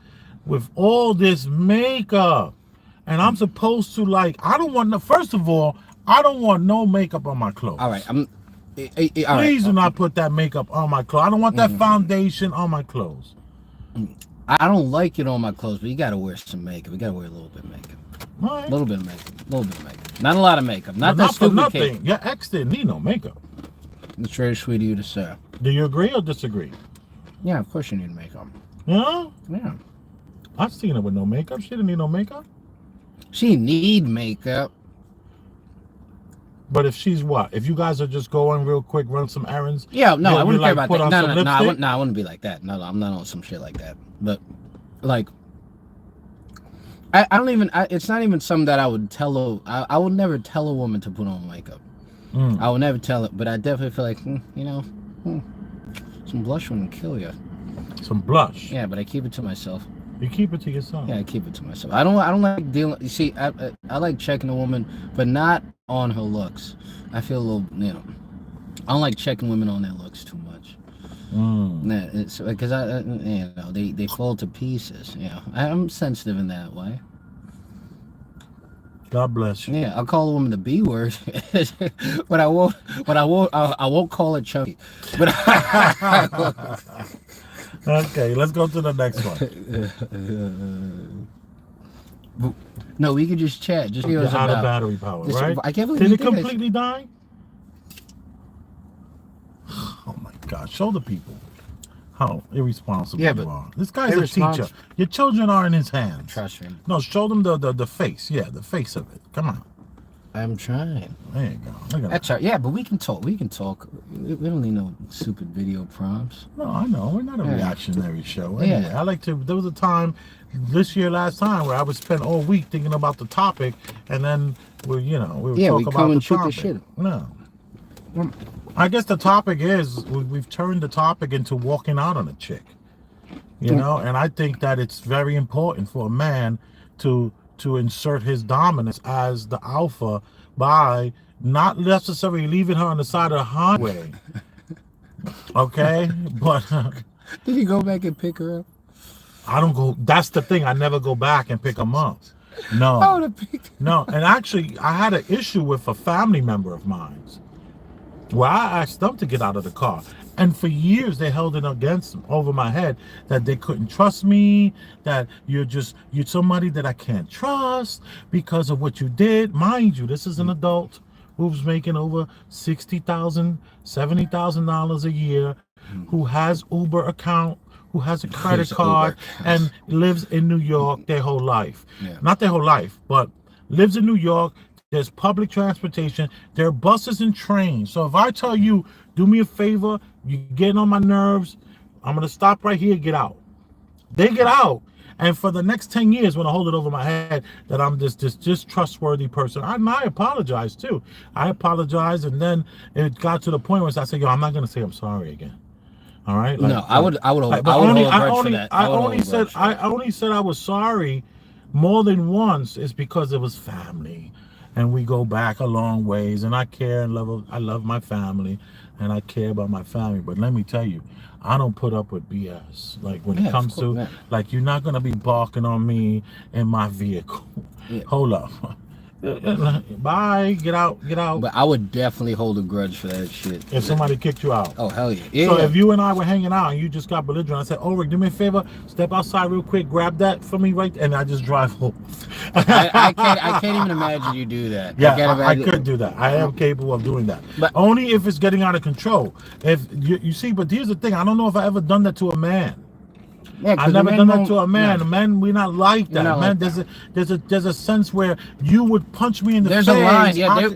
with all this makeup, and I'm supposed to I don't want first of all, I don't want no makeup on my clothes. All right, Please do not put that makeup on my clothes. I don't want that foundation on my clothes. I don't like it on my clothes, but you gotta wear some makeup. You gotta wear a little bit of makeup. Right. A little bit of makeup. Not a lot of makeup. Not that stupid nothing. cake. Your ex didn't need no makeup. It's very sweet of you to say. Do you agree or disagree? Yeah, of course you need makeup. Yeah? Yeah. I've seen her with no makeup. She didn't need no makeup. She need makeup. But if she's what? If you guys are just going real quick, run some errands. Yeah, no, I wouldn't care about that. No, I wouldn't be like that. No, I'm not on some shit like that. But I don't even. It's not even something that I would tell. I would never tell a woman to put on makeup. I would never tell it. But I definitely feel like some blush wouldn't kill you. Some blush. Yeah, but I keep it to myself. You keep it to yourself. Yeah, I keep it to myself. I don't like dealing. You see, I like checking a woman, but not on her looks. I feel a little, I don't like checking women on their looks too much. Nah, it's because they fall to pieces. Yeah, I'm sensitive in that way. God bless you. Yeah, I'll call a woman the B word, but I won't call her chunky. But okay, let's go to the next one. No, we could just chat. Just You're out of battery power, right? I can't believe Did you it completely die? Oh my God! Show the people how irresponsible you are. This guy's a teacher. Your children are in his hands. Trust me. No, show them the face. Yeah, the face of it. Come on. I'm trying. There you go. Look at That's right. Yeah, but we can talk. We don't need no stupid video prompts. No, I know. We're not a reactionary show. Anyway, I like to. There was a time last time where I would spend all week thinking about the topic, and then we would talk about the topic. Shit. No. I guess the topic is we've turned the topic into walking out on a chick. And I think that it's very important for a man to insert his dominance as the alpha by not necessarily leaving her on the side of the highway. Okay? But did you go back and pick her up? I don't go. That's the thing. I never go back and pick them up. No. I would have picked. No. And actually, I had an issue with a family member of mine where I asked them to get out of the car. And for years, they held it over my head that they couldn't trust me, that you're somebody that I can't trust because of what you did. Mind you, this is an adult who's making over $60,000, $70,000 a year, who has Uber account, who has a credit card, and lives in New York their whole life. Yeah. Not their whole life, but lives in New York. There's public transportation. There are buses and trains. So if I tell you do me a favor. You're getting on my nerves. I'm going to stop right here. Get out. They get out. And for the next 10 years, when I hold it over my head that I'm this trustworthy person, I apologize too. I apologize, and then it got to the point where I said, "Yo, I'm not gonna say I'm sorry again." All right? Like, no, I would hold a grudge for that. I only said I was sorry more than once is because it was family, and we go back a long ways, and I care and I love my family, and I care about my family. But let me tell you, I don't put up with BS. Like when it comes to, like, you're not gonna be barking on me in my vehicle. Yeah. Hold up. Bye. Get out. But I would definitely hold a grudge for that shit. If somebody kicked you out. Oh, hell yeah. So if you and I were hanging out and you just got belligerent, I said, "Oh, Rick, do me a favor, step outside real quick, grab that for me right," and I just drive home. I can't even imagine you do that. Yeah, I could do that. I am capable of doing that. But only if it's getting out of control. If you see, but here's the thing, I don't know if I ever done that to a man. Yeah, I've never done that to a man. Yeah. Men, we're not like that. Not man, like there's a sense where you would punch me in the face. There's a line. Yeah,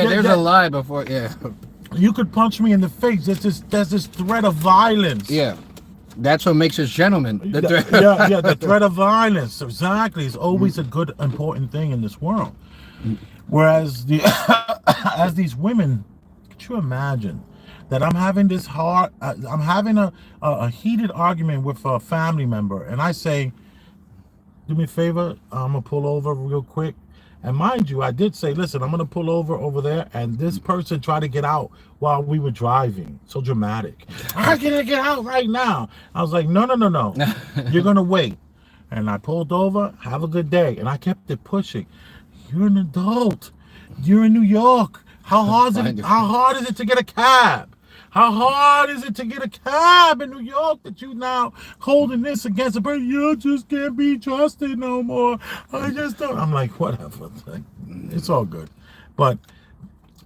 there's a line before. Yeah. You could punch me in the face. There's this threat of violence. Yeah. That's what makes us gentlemen. The threat of violence. Exactly. It's always a good, important thing in this world. Whereas as these women, could you imagine that I'm having I'm having a heated argument with a family member, and I say, "Do me a favor, I'm gonna pull over real quick." And mind you, I did say, "Listen, I'm gonna pull over there," and this person tried to get out while we were driving. So dramatic. "I'm gonna get out right now." I was like, "No. You're gonna wait." And I pulled over. "Have a good day." And I kept it pushing. You're an adult. You're in New York. How hard is it to get a cab? How hard is it to get a cab in New York that you now holding this against a person? You just can't be trusted no more. I just don't. I'm like, whatever. It's all good. But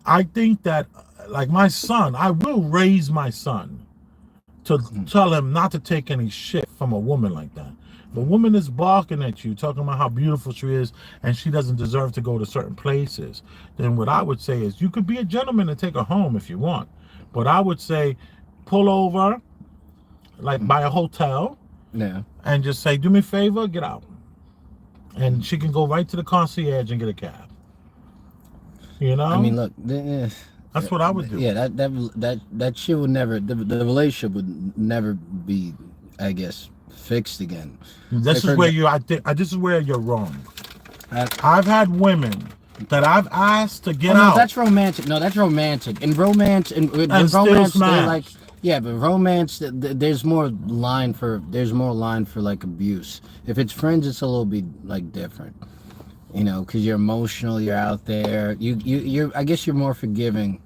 I think that, like my son, I will raise my son to tell him not to take any shit from a woman like that. If a woman is barking at you, talking about how beautiful she is, and she doesn't deserve to go to certain places, then what I would say is you could be a gentleman and take her home if you want. But I would say pull over, like by a hotel, and just say, "Do me a favor, get out." And she can go right to the concierge and get a cab. You know? I mean, look, that's what I would do. Yeah, that shit would never, the relationship would never be, I guess, fixed again. This is where this is where you're wrong. I've had women that I've asked to get out. That's romantic. No, that's romantic. In romance, romance, they're like, yeah, but romance, there's more line for like abuse. If it's friends, it's a little bit like different, you know, because you're emotional, you're out there. You're I guess you're more forgiving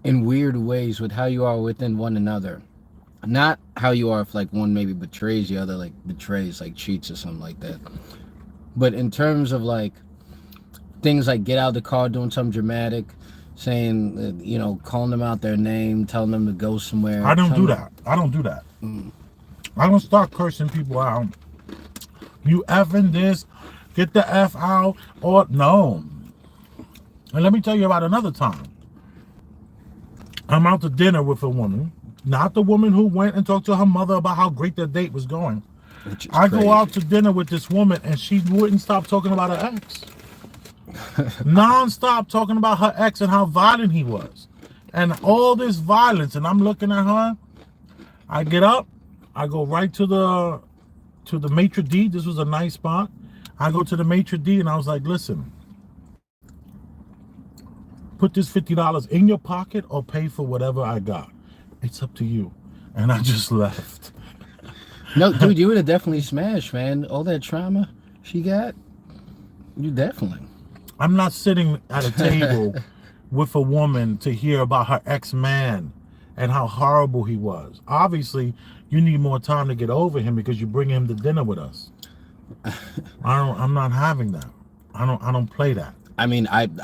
in weird ways with how you are within one another. Not how you are if like one maybe betrays the other, like betrays, like cheats or something like that. But in terms of like things like get out of the car doing something dramatic, saying, you know, calling them out their name, telling them to go somewhere. I don't do that. I don't start cursing people out. You effing this, get the F out, or no. And let me tell you about another time. I'm out to dinner with a woman, not the woman who went and talked to her mother about how great their date was going. I go out to dinner with this woman and she wouldn't stop talking about her ex. Non-stop talking about her ex and how violent he was. And all this violence, and I'm looking at her. I get up, I go right to the maitre d'. This was a nice spot. I go to the maitre d' and I was like, "Listen, put this $50 in your pocket or pay for whatever I got. It's up to you." And I just left. No, dude, you would have definitely smashed, man. All that trauma she got, you definitely. I'm not sitting at a table with a woman to hear about her ex-man and how horrible he was. Obviously, you need more time to get over him because you bring him to dinner with us. I'm not having that. I don't play that. I mean, I've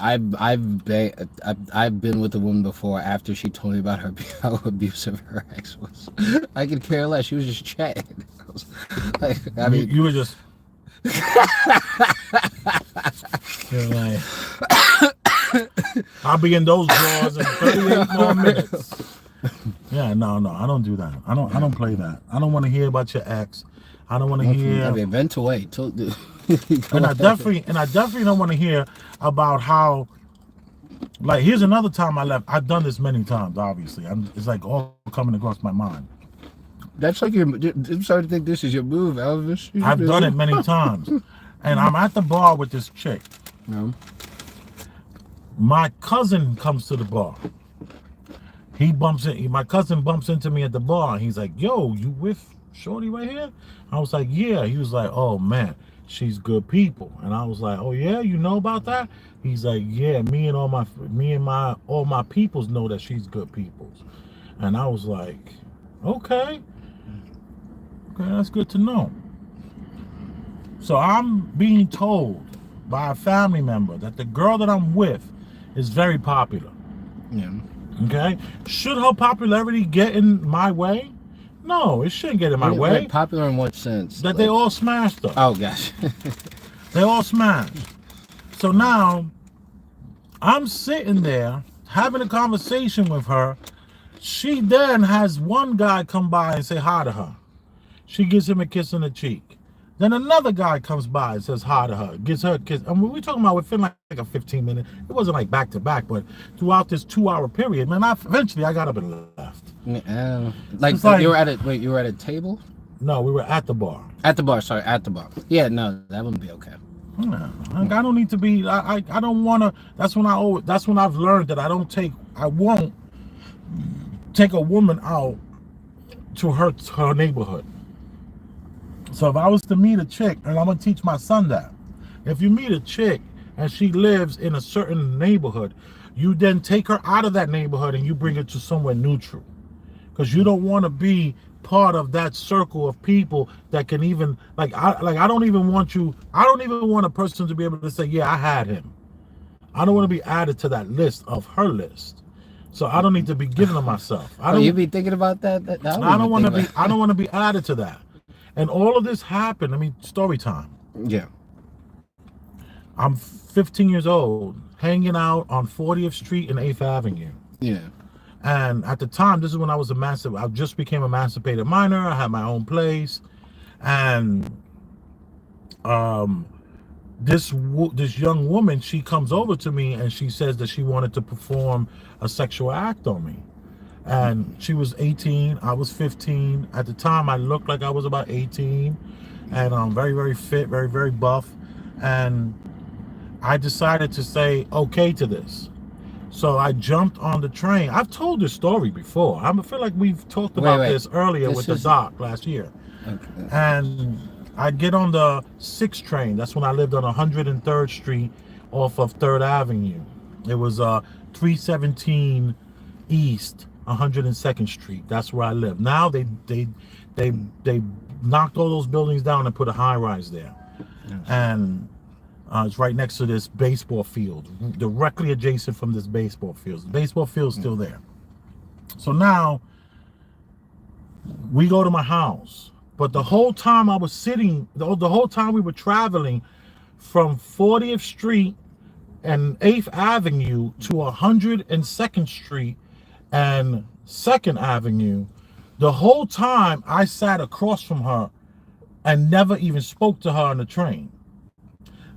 been with a woman before after she told me about how abusive her ex was. I could care less. She was just chatting. I mean, you were just. You're like, I'll be in those drawers in 38 more minutes. Yeah, no, I don't do that. I don't play that. I don't want to hear about your ex. I don't want to hear. I mean, vent away. And I definitely don't want to hear about how. Like, here's another time I left. I've done this many times. Obviously, it's like all coming across my mind. That's like I'm starting to think this is your move, Elvis. I've done it many times, and I'm at the bar with this chick. No. My cousin comes to the bar. He bumps in. My cousin bumps into me at the bar. And he's like, "Yo, you with Shorty right here?" I was like, "Yeah." He was like, "Oh man, she's good people." And I was like, "Oh yeah, you know about that?" He's like, "Yeah, me and all my peoples know that she's good peoples." And I was like, "Okay, that's good to know." So I'm being told by a family member that the girl that I'm with is very popular. Yeah. Okay, should her popularity get in my way? No, it shouldn't get in my way. Like, popular in what sense? That they all smashed her. Oh gosh. They all smashed. So now I'm sitting there having a conversation with her. She then has one guy come by and say hi to her. She gives him a kiss on the cheek. Then another guy comes by and says hi to her, gives her a kiss. And we're talking about within like a 15-minute. It wasn't like back to back, but throughout this 2-hour period, man, eventually I got up and left. Like you were at a you were at a table? No, we were at the bar. At the bar, sorry, at the bar. Yeah, no, that wouldn't be okay. Yeah, like, I don't need to be. I don't want to. That's when I've learned that I won't take a woman out to her neighborhood. So if I was to meet a chick, and I'm gonna teach my son that, if you meet a chick and she lives in a certain neighborhood, you then take her out of that neighborhood and you bring her to somewhere neutral, because you don't want to be part of that circle of people that can even I don't even want a person to be able to say, yeah, I had him. I don't want to be added to that list of her list. So I don't need to be giving of myself. You be thinking about that? I don't want to be added to that. And all of this happened. I mean, story time. Yeah. I'm 15 years old, hanging out on 40th Street and 8th Avenue. Yeah. And at the time, this is when I just became emancipated minor. I had my own place. And this young woman, she comes over to me and she says that she wanted to perform a sexual act on me. And she was 18, I was 15. At the time, I looked like I was about 18. And I'm very, very fit, very, very buff. And I decided to say okay to this. So I jumped on the train. I've told this story before. I feel like we've talked about this earlier with the doc last year. Okay. And I get on the 6th train. That's when I lived on 103rd Street off of 3rd Avenue. It was 317 East 102nd Street. That's where I live. Now they knocked all those buildings down and put a high rise there. Yes. And it's right next to this baseball field, directly adjacent from this baseball field. The baseball field's still there. So now we go to my house. But the whole time I was sitting, the whole time we were traveling from 40th Street and 8th Avenue to 102nd Street and 2nd Avenue, the whole time I sat across from her and never even spoke to her on the train.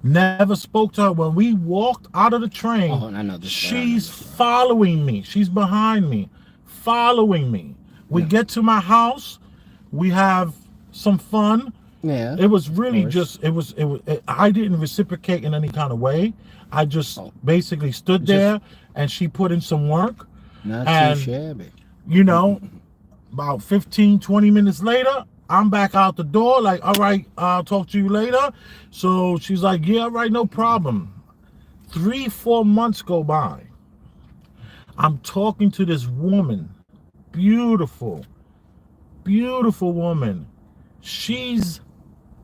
Never spoke to her. When we walked out of the train, she's following me. She's behind me, following me. We get to my house. We have some fun. Yeah. It was really just, I didn't reciprocate in any kind of way. I just basically stood there and she put in some work. Not too shabby. You know, about 15, 20 minutes later, I'm back out the door like, all right, I'll talk to you later. So she's like, yeah, all right, no problem. 3-4 months go by. I'm talking to this woman, beautiful woman. She's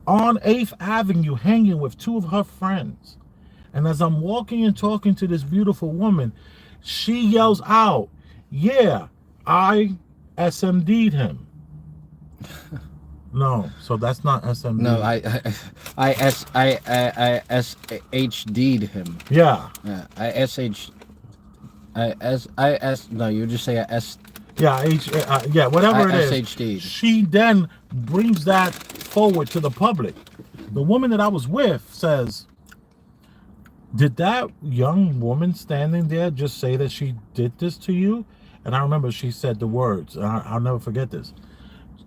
on 8th Avenue hanging with 2 of her friends. And as I'm walking and talking to this beautiful woman, she yells out, yeah, I SMD'd him. No, so that's not SMD. No, I SHD'd him. Yeah. Yeah, no, you just say Yeah, whatever it is. SHD. She then brings that forward to the public. The woman that I was with says, did that young woman standing there just say that she did this to you? And I remember she said the words, and I'll never forget this.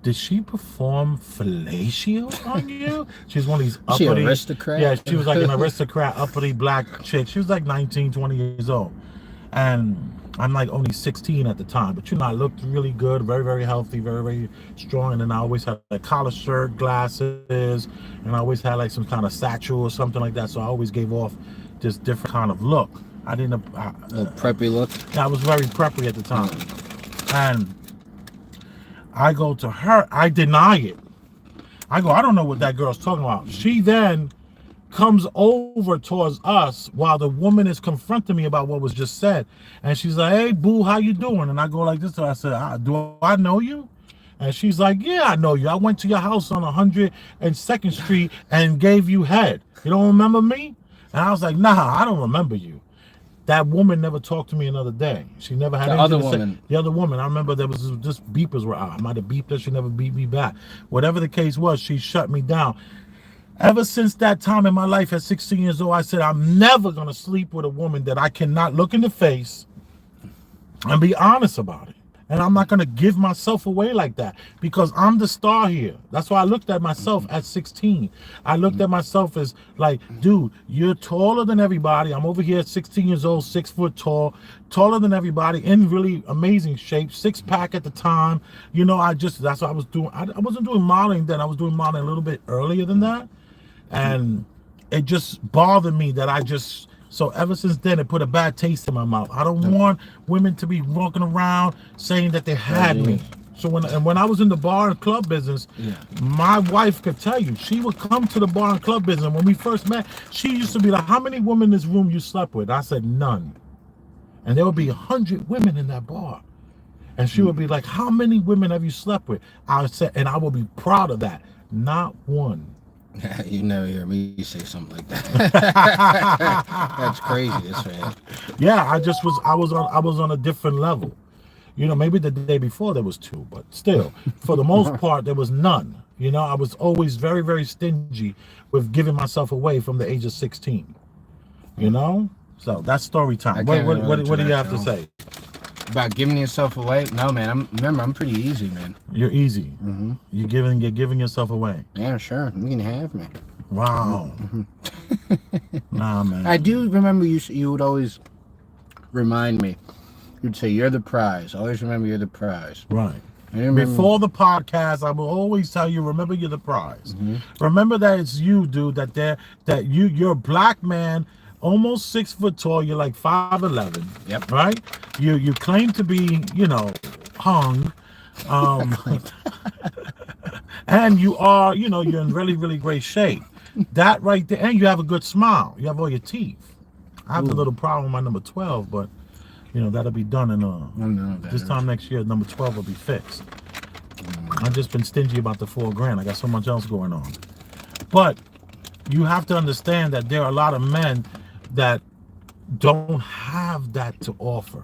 Did she perform fellatio on you? She's one of these uppity... She an aristocrat? Yeah, she was like an aristocrat, uppity black chick. She was like 19, 20 years old. And I'm like only 16 at the time. But you know, I looked really good, very, very healthy, very, very strong. And then I always had like collar shirt, glasses, and I always had like some kind of satchel or something like that. So I always gave off this different kind of look. I didn't... A preppy look? I was very preppy at the time. And I go to her, I deny it. I go, I don't know what that girl's talking about. She then comes over towards us while the woman is confronting me about what was just said. And she's like, hey, boo, how you doing? And I go like this to her. I said, do I know you? And she's like, yeah, I know you. I went to your house on 102nd Street and gave you head. You don't remember me? And I was like, nah, I don't remember you. That woman never talked to me another day. She never had anything to say. The other woman. I remember there was just beepers were out. I might have beeped her. She never beeped me back. Whatever the case was, she shut me down. Ever since that time in my life at 16 years old, I said, I'm never going to sleep with a woman that I cannot look in the face and be honest about it. And I'm not going to give myself away like that because I'm the star here. That's why I looked at myself at 16. I looked at myself as like, dude, you're taller than everybody. I'm over here at 16 years old, 6 foot tall, taller than everybody, in really amazing shape, 6-pack at the time. You know, that's what I was doing. I wasn't doing modeling then. I was doing modeling a little bit earlier than that. And it just bothered me that so ever since then, it put a bad taste in my mouth. I don't want women to be walking around saying that they had me. So when I was in the bar and club business, my wife could tell you, she would come to the bar and club business. When we first met, she used to be like, how many women in this room you slept with? I said, none. And there would be 100 women in that bar. And she would be like, how many women have you slept with? I said, and I would be proud of that. Not one. You never hear me say something like that. That's crazy. That's right. Yeah, I was on a different level. You know, maybe the day before there was 2, but still, for the most part, there was none. You know, I was always very, very stingy with giving myself away from the age of 16. You know, so that's story time. What do you have to say about giving yourself away? No, man. I'm pretty easy, man. You're easy. Mm-hmm. You're giving yourself away. Yeah, sure. You can have me. Wow. Nah, man. I do remember you would always remind me. You'd say, you're the prize. Always remember you're the prize. Right. Before the podcast, I will always tell you, remember you're the prize. Mm-hmm. Remember that it's you, dude, that you're a black man, almost 6 foot tall. You're like 5'11". Yep. Right? You claim to be, you know, hung. And you are, you know, you're in really, really great shape. That right there, and you have a good smile. You have all your teeth. I have a little problem with my number 12, but you know, that'll be done in this time next year. Number 12 will be fixed. I've just been stingy about the $4,000. I got so much else going on. But you have to understand that there are a lot of men that don't have that to offer.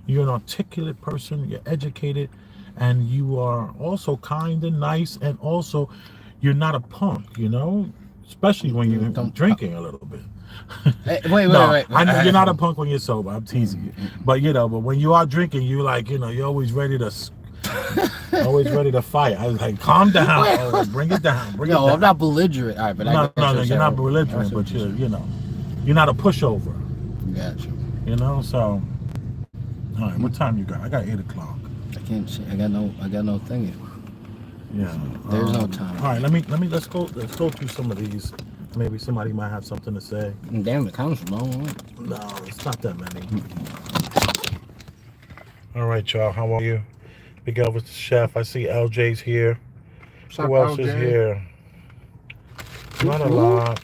You're an articulate person, you're educated, and you are also kind and nice, and also you're not a punk, you know, especially when you're drinking a little bit. Hey, wait. I know you're not a punk when you're sober. I'm teasing you, but you know, but when you are drinking, you like, you know, you're always ready to fight. I was like, calm down, bring it down. No, I'm not belligerent. All right, but no, you're not belligerent, but you know, you're not a pushover. Gotcha. You know, so. All right, what time you got? I got 8 o'clock. I can't see. I got no thingy. Yeah. There's no time. All right, let's go through some of these. Maybe somebody might have something to say. Damn, the comments are long. No, it's not that many. All right, y'all. How are you? Big Elvis the Chef. I see LJ's here. Who else is here? Not a lot.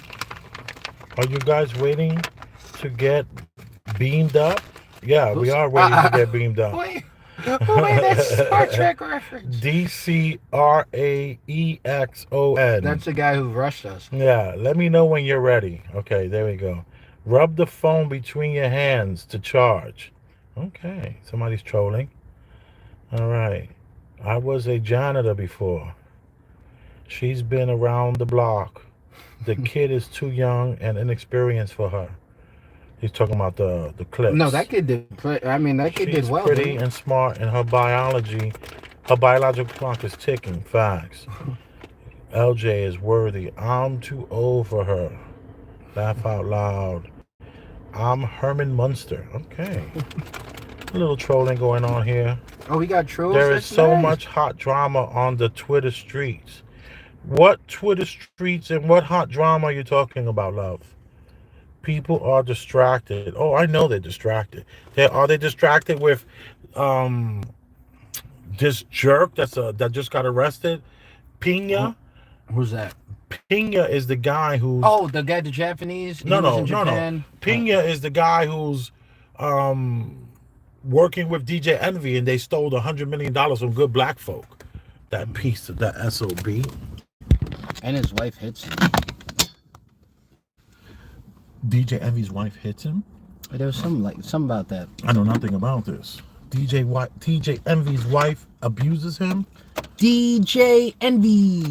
Are you guys waiting to get beamed up? Yeah, we are waiting to get beamed up. Wait, that's Star Trek reference. DCRAEXON. That's the guy who rushed us. Yeah, let me know when you're ready. Okay, there we go. Rub the phone between your hands to charge. Okay, somebody's trolling. All right. I was a janitor before. She's been around the block. The kid is too young and inexperienced for her. He's talking about the clips. No, that kid did. I mean, that kid She's did well. pretty Didn't he? and smart, and her biological clock is ticking. Facts. LJ is worthy. I'm too old for her. Laugh out loud. I'm Herman Munster. Okay. A little trolling going on here. Oh, we got trolls. There is That's so nice. much hot drama on the Twitter streets. What Twitter streets and what hot drama are you talking about, love? People are distracted. Oh, I know they're distracted. Are they distracted with this jerk that just got arrested? Pina? Who's that? Pina is the guy who's Oh, the guy, the Japanese. He was in Japan. Pina is the guy who's working with DJ Envy, and they stole $100 million from good black folk. That piece of that SOB. And his wife hits him. DJ Envy's wife hits him. There was something about that. I know nothing about this. DJ Envy's wife abuses him. DJ Envy.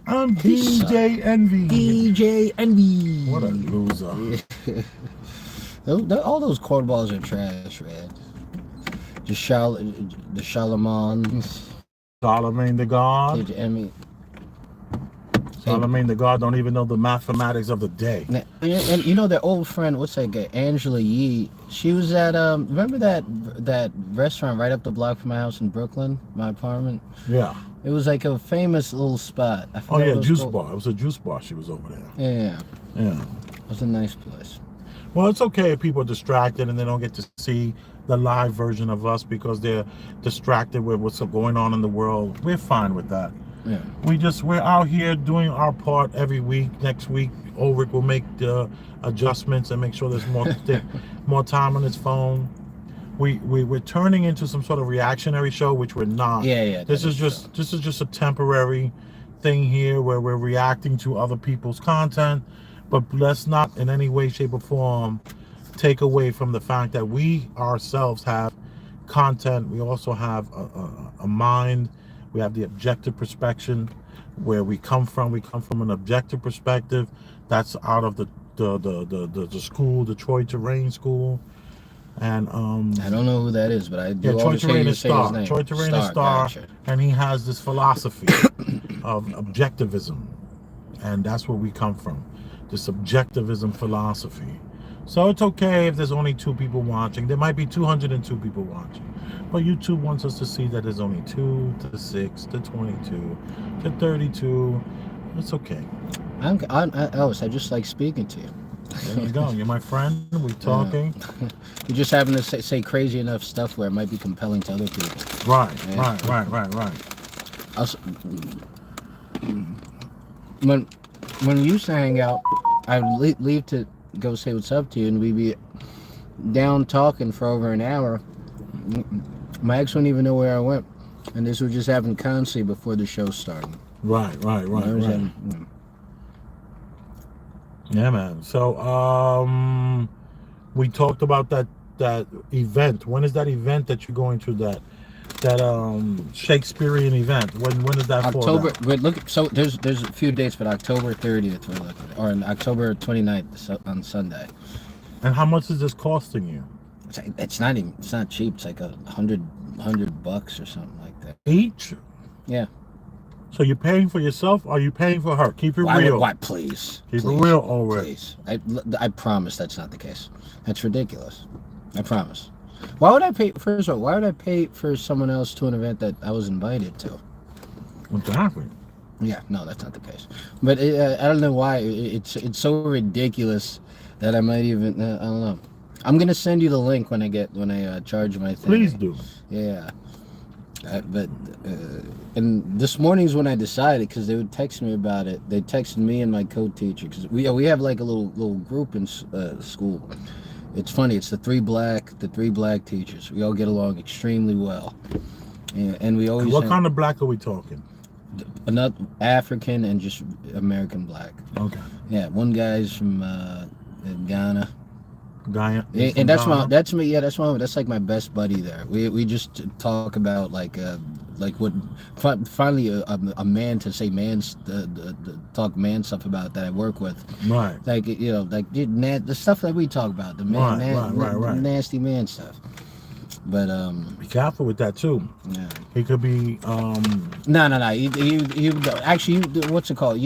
I'm DJ Envy. DJ Envy. What a loser. All those cornballs are trash, man. The Charlemagne. Charlemagne the God. DJ Envy. Charlemagne the God don't even know the mathematics of the day. And you know their old friend, what's that guy? Angela Yee. She was at remember that restaurant right up the block from my house in Brooklyn, my apartment? Yeah. It was like a famous little spot. I Oh forgot yeah, what it was juice called. bar. It was a juice bar. She was over there. Yeah. Yeah. It was a nice place. Well, it's okay if people are distracted and they don't get to see the live version of us because they're distracted with what's going on in the world. We're fine with that. Yeah. We're out here doing our part every week. Next week, Ulrich will make the adjustments and make sure there's more time on his phone. We're turning into some sort of reactionary show, which we're not. Yeah. This is just a temporary thing here where we're reacting to other people's content, but let's not in any way, shape, or form take away from the fact that we ourselves have content. We also have a mind. We have the objective perspective where we come from. We come from an objective perspective. That's out of the school, the Troy Terrain School. And I don't know who that is, but I do Troy always hear Terrain you is say his Star. name. Troy Terrain is Star, Gotcha. and he has this philosophy of objectivism, and that's where we come from. This objectivism philosophy. So it's okay if there's only 2 people watching. There might be 202 people watching. But YouTube wants us to see that there's only 2 to 6 to 22 to 32. It's okay. Elvis, I just like speaking to you. There you go. You're my friend. We're talking. You just happen to say crazy enough stuff where it might be compelling to other people. Right. Also, when we used to hang out, I would leave to go say what's up to you, and we'd be down talking for over an hour. My ex wouldn't even know where I went, and this would just happen constantly before the show started. Right. Yeah, man. So, we talked about that event. When is that event that you're going to? That Shakespearean event. When is that October. for? Wait, look. So there's a few dates, but October 30th we're looking at, or on October 29th on Sunday. And how much is this costing you? It's not cheap. It's like $100 or something like that. Each? Yeah. So you're paying for yourself, or are you paying for her? Keep it real. Why, please. Keep it real, already. Please. I promise that's not the case. That's ridiculous. I promise. Why would I pay? First of all, why would I pay for someone else to an event that I was invited to? Exactly. Yeah, no, that's not the case. But I don't know why. It's so ridiculous that I might even. I don't know. I'm gonna send you the link when I charge my thing. Please do. Yeah. And this morning's when I decided, because they would text me about it. They texted me and my co-teacher, because we have like a little group in school. It's funny. It's the three black teachers. We all get along extremely well, and we always. What kind of black are we talking? Another African and just American black. Okay. Yeah, one guy's from Ghana. And that's that's like my best buddy there. We just talk about like what finally a man to say talk man stuff about that I work with. Right. Like like the stuff that we talk about, the man nasty man stuff. But be careful with that too. Yeah. He could be No. He actually, what's it called?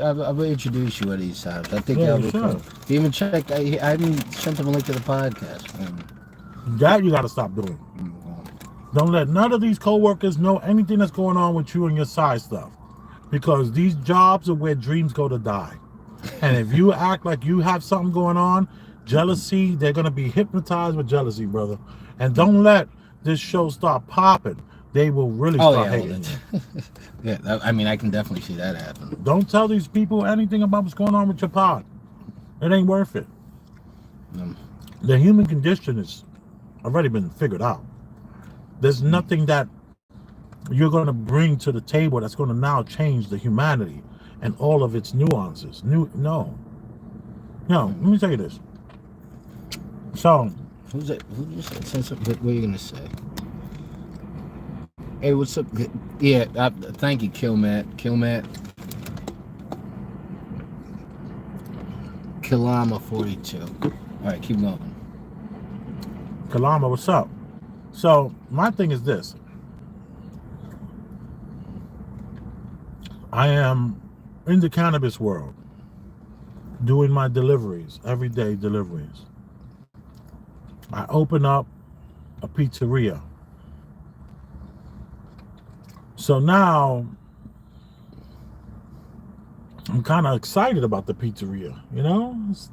I'll introduce you at these times. I think Yeah, you'll sure. even check. I even sent him a link to the podcast. that you got to stop doing. Don't let none of these coworkers know anything that's going on with you and your side stuff, because these jobs are where dreams go to die. And if you act like you have something going on, jealousy, they're gonna be hypnotized with jealousy, brother. And don't let this show start popping. They will really start hating you. Yeah, I mean, I can definitely see that happen. Don't tell these people anything about what's going on with your pod. It ain't worth it. The human condition is already been figured out. There's nothing that you're going to bring to the table that's going to now change the humanity and all of its nuances. No. Let me tell you this. So, Who's that? Who you say? What are you gonna say? Hey, what's up? Yeah, thank you, Killmat. Kilama 42. All right, keep going. Kalama, what's up? So, my thing is this. I am in the cannabis world doing my deliveries, everyday deliveries. I open up a pizzeria. So now I'm kind of excited about the pizzeria, It's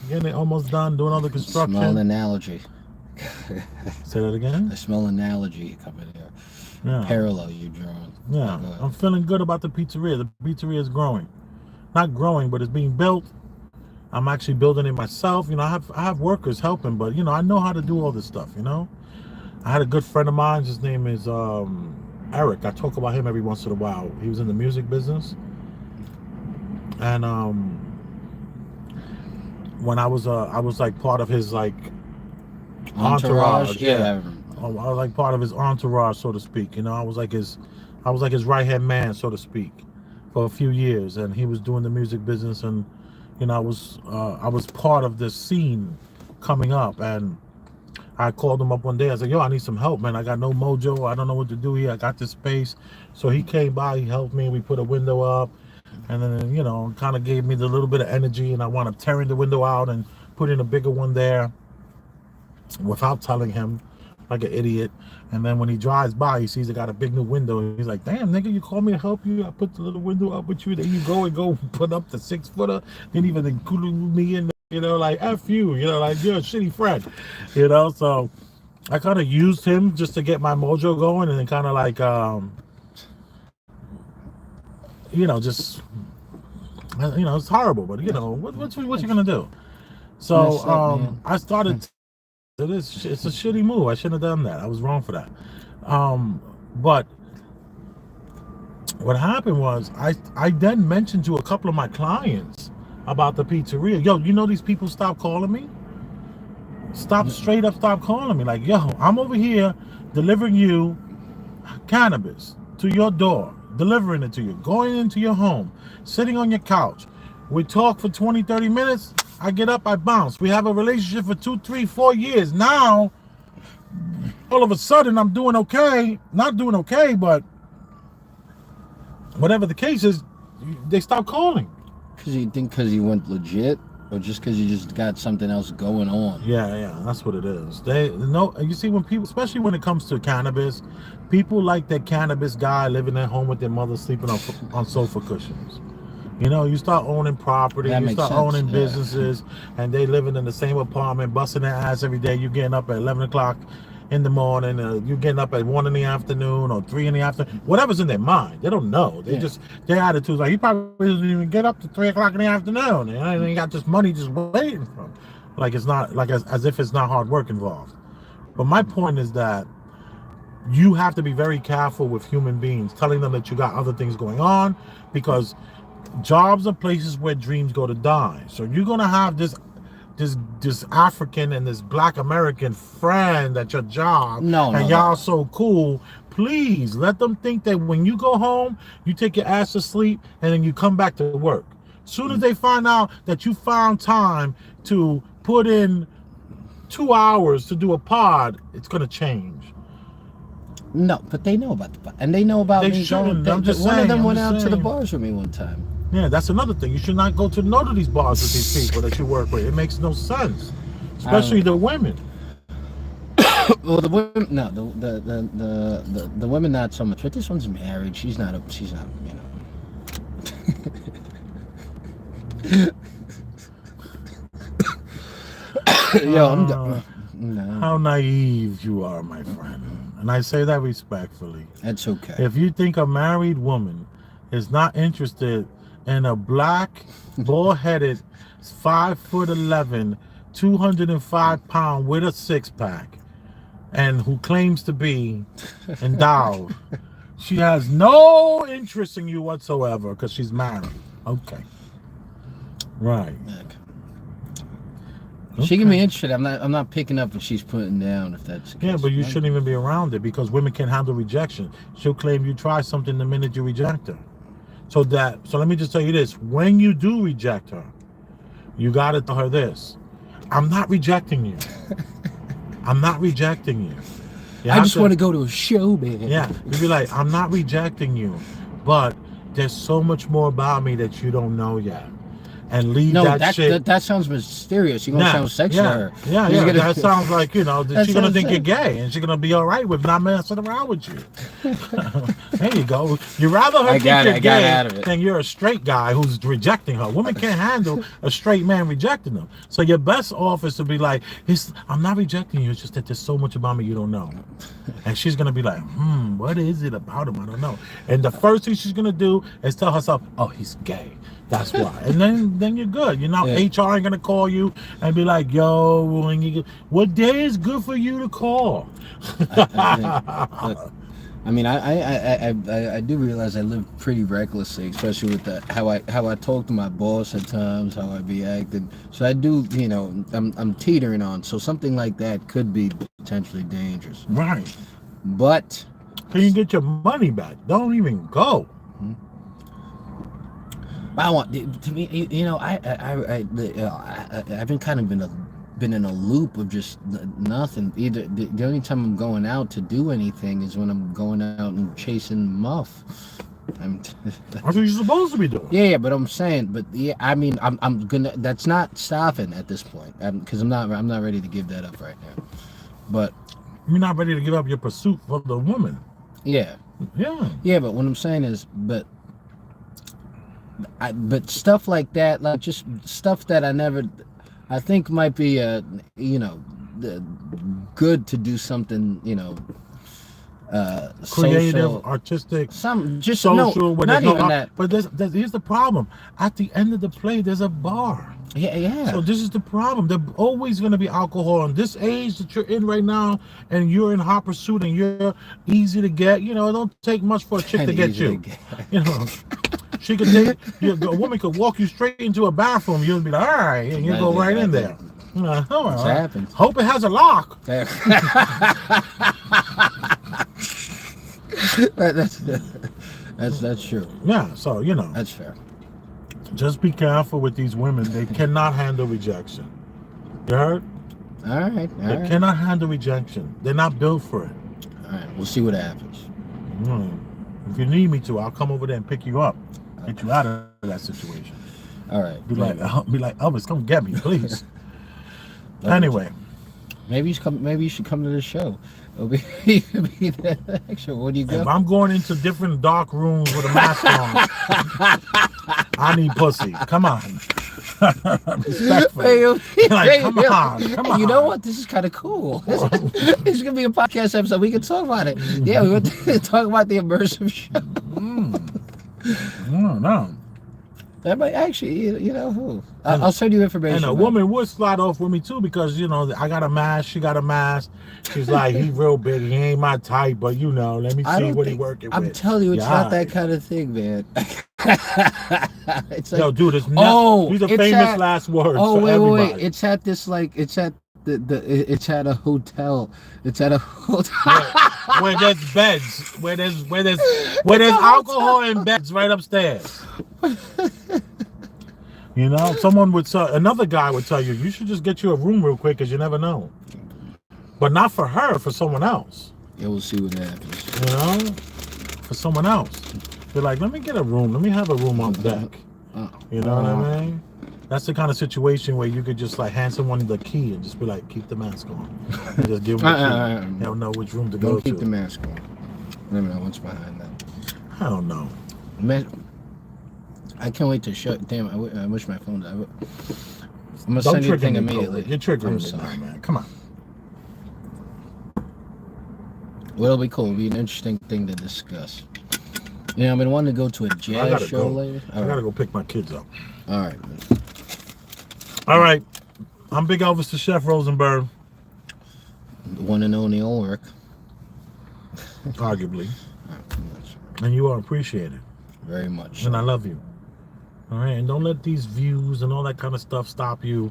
getting it almost done, doing all the construction. Small analogy. Say that again? A small analogy coming there. Yeah. Parallel you drawing. Yeah, I'm feeling good about the pizzeria. The pizzeria is growing. Not growing, but it's being built. I'm actually building it myself. I have workers helping, but I know how to do all this stuff. I had a good friend of mine. His name is Eric. I talk about him every once in a while. He was in the music business, and when I was like part of his like entourage. Yeah. I was like part of his entourage, so to speak. I was like his right hand man, so to speak, for a few years, and he was doing the music business, and I was part of this scene coming up, and I called him up one day. I said, "Yo, I need some help, man. I got no mojo. I don't know what to do here. I got this space." So he came by, he helped me. We put a window up, and then kind of gave me the little bit of energy, and I wound up tearing the window out and putting a bigger one there without telling him, like an idiot. And then when he drives by, he sees I got a big new window, and he's like, "Damn, nigga, you called me to help you. I put the little window up with you. There you go, and go put up the 6-footer. Didn't even include me in there, like F you, like you're a shitty friend, So I kind of used him just to get my mojo going, and then kind of like, just, it's horrible, but what you gonna do? So I started. It's a shitty move. I shouldn't have done that. I was wrong for that. But what happened was I then mentioned to a couple of my clients about the pizzeria. Yo, these people stop calling me? Straight up stop calling me. Like, yo, I'm over here delivering you cannabis to your door, delivering it to you, going into your home, sitting on your couch. We talk for 20, 30 minutes. I get up, I bounce. We have a relationship for 2, 3, 4 years. Now, all of a sudden, I'm doing okay. Not doing okay, but whatever the case is, they stop calling. Because you went legit, or just because you just got something else going on? Yeah, that's what it is. You see, when people, especially when it comes to cannabis, people like that cannabis guy living at home with their mother sleeping on sofa cushions. You start owning property, you start owning businesses, and they living in the same apartment, busting their ass every day. You getting up at 11 o'clock in the morning, you getting up at 1 in the afternoon or 3 in the afternoon, whatever's in their mind. They don't know. They just, their attitude's like, he probably doesn't even get up to 3 o'clock in the afternoon, and he got this money just waiting for him. Like it's not, like as if it's not hard work involved. But my point is that you have to be very careful with human beings, telling them that you got other things going on, because jobs are places where dreams go to die. So you're going to have this this African and this Black American friend at your job, No, and no, y'all no. so cool. Please let them think that when you go home, you take your ass to sleep and then you come back to work. Soon as they find out that you found time to put in 2 hours to do a pod, it's gonna change. No, but they know about the bar. And they know about They me shouldn't. going. I'm just One saying, of them I'm went just out to the saying. bars with me one time. Yeah, that's another thing. You should not go to none of these bars with these people that you work with. It makes no sense, especially the women. Well, the women, no, the women not so much. But this one's married. She's not, you know. Yo, I'm done. No, How naive you are, my friend. And I say that respectfully. that's okay. If you think a married woman is not interested in a black, bald-headed, 5'11", 205-pound with a six-pack, and who claims to be endowed, she has no interest in you whatsoever because she's married. Okay. Right. She can be interested. I'm not picking up what she's putting down. If that's the Yeah, case. but you shouldn't even be around it because women can handle rejection. She'll claim you try something the minute you reject her. So let me just tell you this. When you do reject her, you got to tell her this. I'm not rejecting you. I'm not rejecting you. I just want to go to a show, man. Yeah, you'd be like, I'm not rejecting you, but there's so much more about me that you don't know yet. And leave No, that shit. that sounds mysterious. You're gonna sound sexy to her. Yeah, You're gonna- that sounds like, you know, That's she's what gonna I'm think you're saying. gay, and she's gonna be all right with not messing around with you. There you go. You rather her I think got you're it, I got gay out of it. than you're a straight guy who's rejecting her. Women can't handle a straight man rejecting them. So your best off is to be like, I'm not rejecting you. It's just that there's so much about me you don't know. And she's gonna be like, what is it about him? I don't know. And the first thing she's gonna do is tell herself, oh, he's gay. That's why. And then you're good. You know, Yeah. HR ain't gonna call you and be like, yo, what day is good for you to call? I mean, I do realize I live pretty recklessly, especially with how I talk to my boss at times, how I be acting. So I do, you know, I'm teetering on. So something like that could be potentially dangerous. Right. But Can you get your money back? Don't even go. I want to me, you know, I've been kind of been in a loop of just nothing. Either the only time I'm going out to do anything is when I'm going out and chasing muff. That's what you're supposed to be doing. Yeah, but I'm saying, but yeah, I mean, I'm gonna. That's not stopping at this point, because I'm not ready to give that up right now. But You're not ready to give up your pursuit for the woman. yeah, Yeah. but what I'm saying is, but stuff like that, like just stuff that I think might be you know, good to do something, you know, Creative, social, artistic, some just social. no, not even that. But here's the problem. At the end of the play, there's a bar. Yeah. So this is the problem. There's always going to be alcohol in this age that you're in right now, and you're in hot pursuit, and you're easy to get. You know, it don't take much for a chick to get you. You know, she could take a woman could walk you straight into a bathroom. You'll be like, all right, and you go right in there. What's happened? Hope it has a lock. That's true. Yeah, so you know, That's fair. just be careful with these women. They cannot handle rejection. You heard? All right. They cannot handle rejection. They're not built for it. All right. We'll see what happens. If you need me to, I'll come over there and pick you up, get you out of that situation. All right. Be like, Elvis, come get me, please. Anyway, Maybe you should come. Maybe you should come to the show. It'll be the extra. What do you if go? I'm going into different dark rooms with a mask on, I need pussy. Come on. Respectfully. Like, come on. You know what? This is kind of cool. This is gonna be a podcast episode. We can talk about it. Yeah, we want to talk about the immersive show. No. That might actually, you know who? I'll send you information. And a woman would slide off with me too because, you know, I got a mask, she got a mask. She's like, he real big, he ain't my type, but you know, let me see what he working with. I'm telling you, it's Yeah, not that kind of thing, man. It's like, yo, dude, these are it's famous last words. Oh, for wait. everybody. It's at this, like, it's at it's at a hotel. It's at a hotel. Where there's beds, where there's alcohol and beds right upstairs. You know, another guy would tell you, you should just get you a room real quick because you never know. But not for her, for someone else. Yeah, we'll see what happens. You know, for someone else. They're like, let me get a room. Let me have a room on deck. You know what I mean? That's the kind of situation where you could just like hand someone the key and just be like, keep the mask on. And just give them the key. They don't know which room to go to. Keep the mask on. Let me know what's behind that. I don't know. Man, I can't wait to shut. Damn, I wish my phone died. I'm gonna send you a thing immediately. You're triggering I'm me sorry, now, man. Come on. Well, it'll be cool. It'll be an interesting thing to discuss. You know, I've been wanting to go to a jazz show later. I gotta go pick my kids up. All right, man. All right. I'm Big Elvis the Chef Rosenberg. The one and only Ulrich. Arguably. And you are appreciated. Very much. And I love you. All right. And don't let these views and all that kind of stuff stop you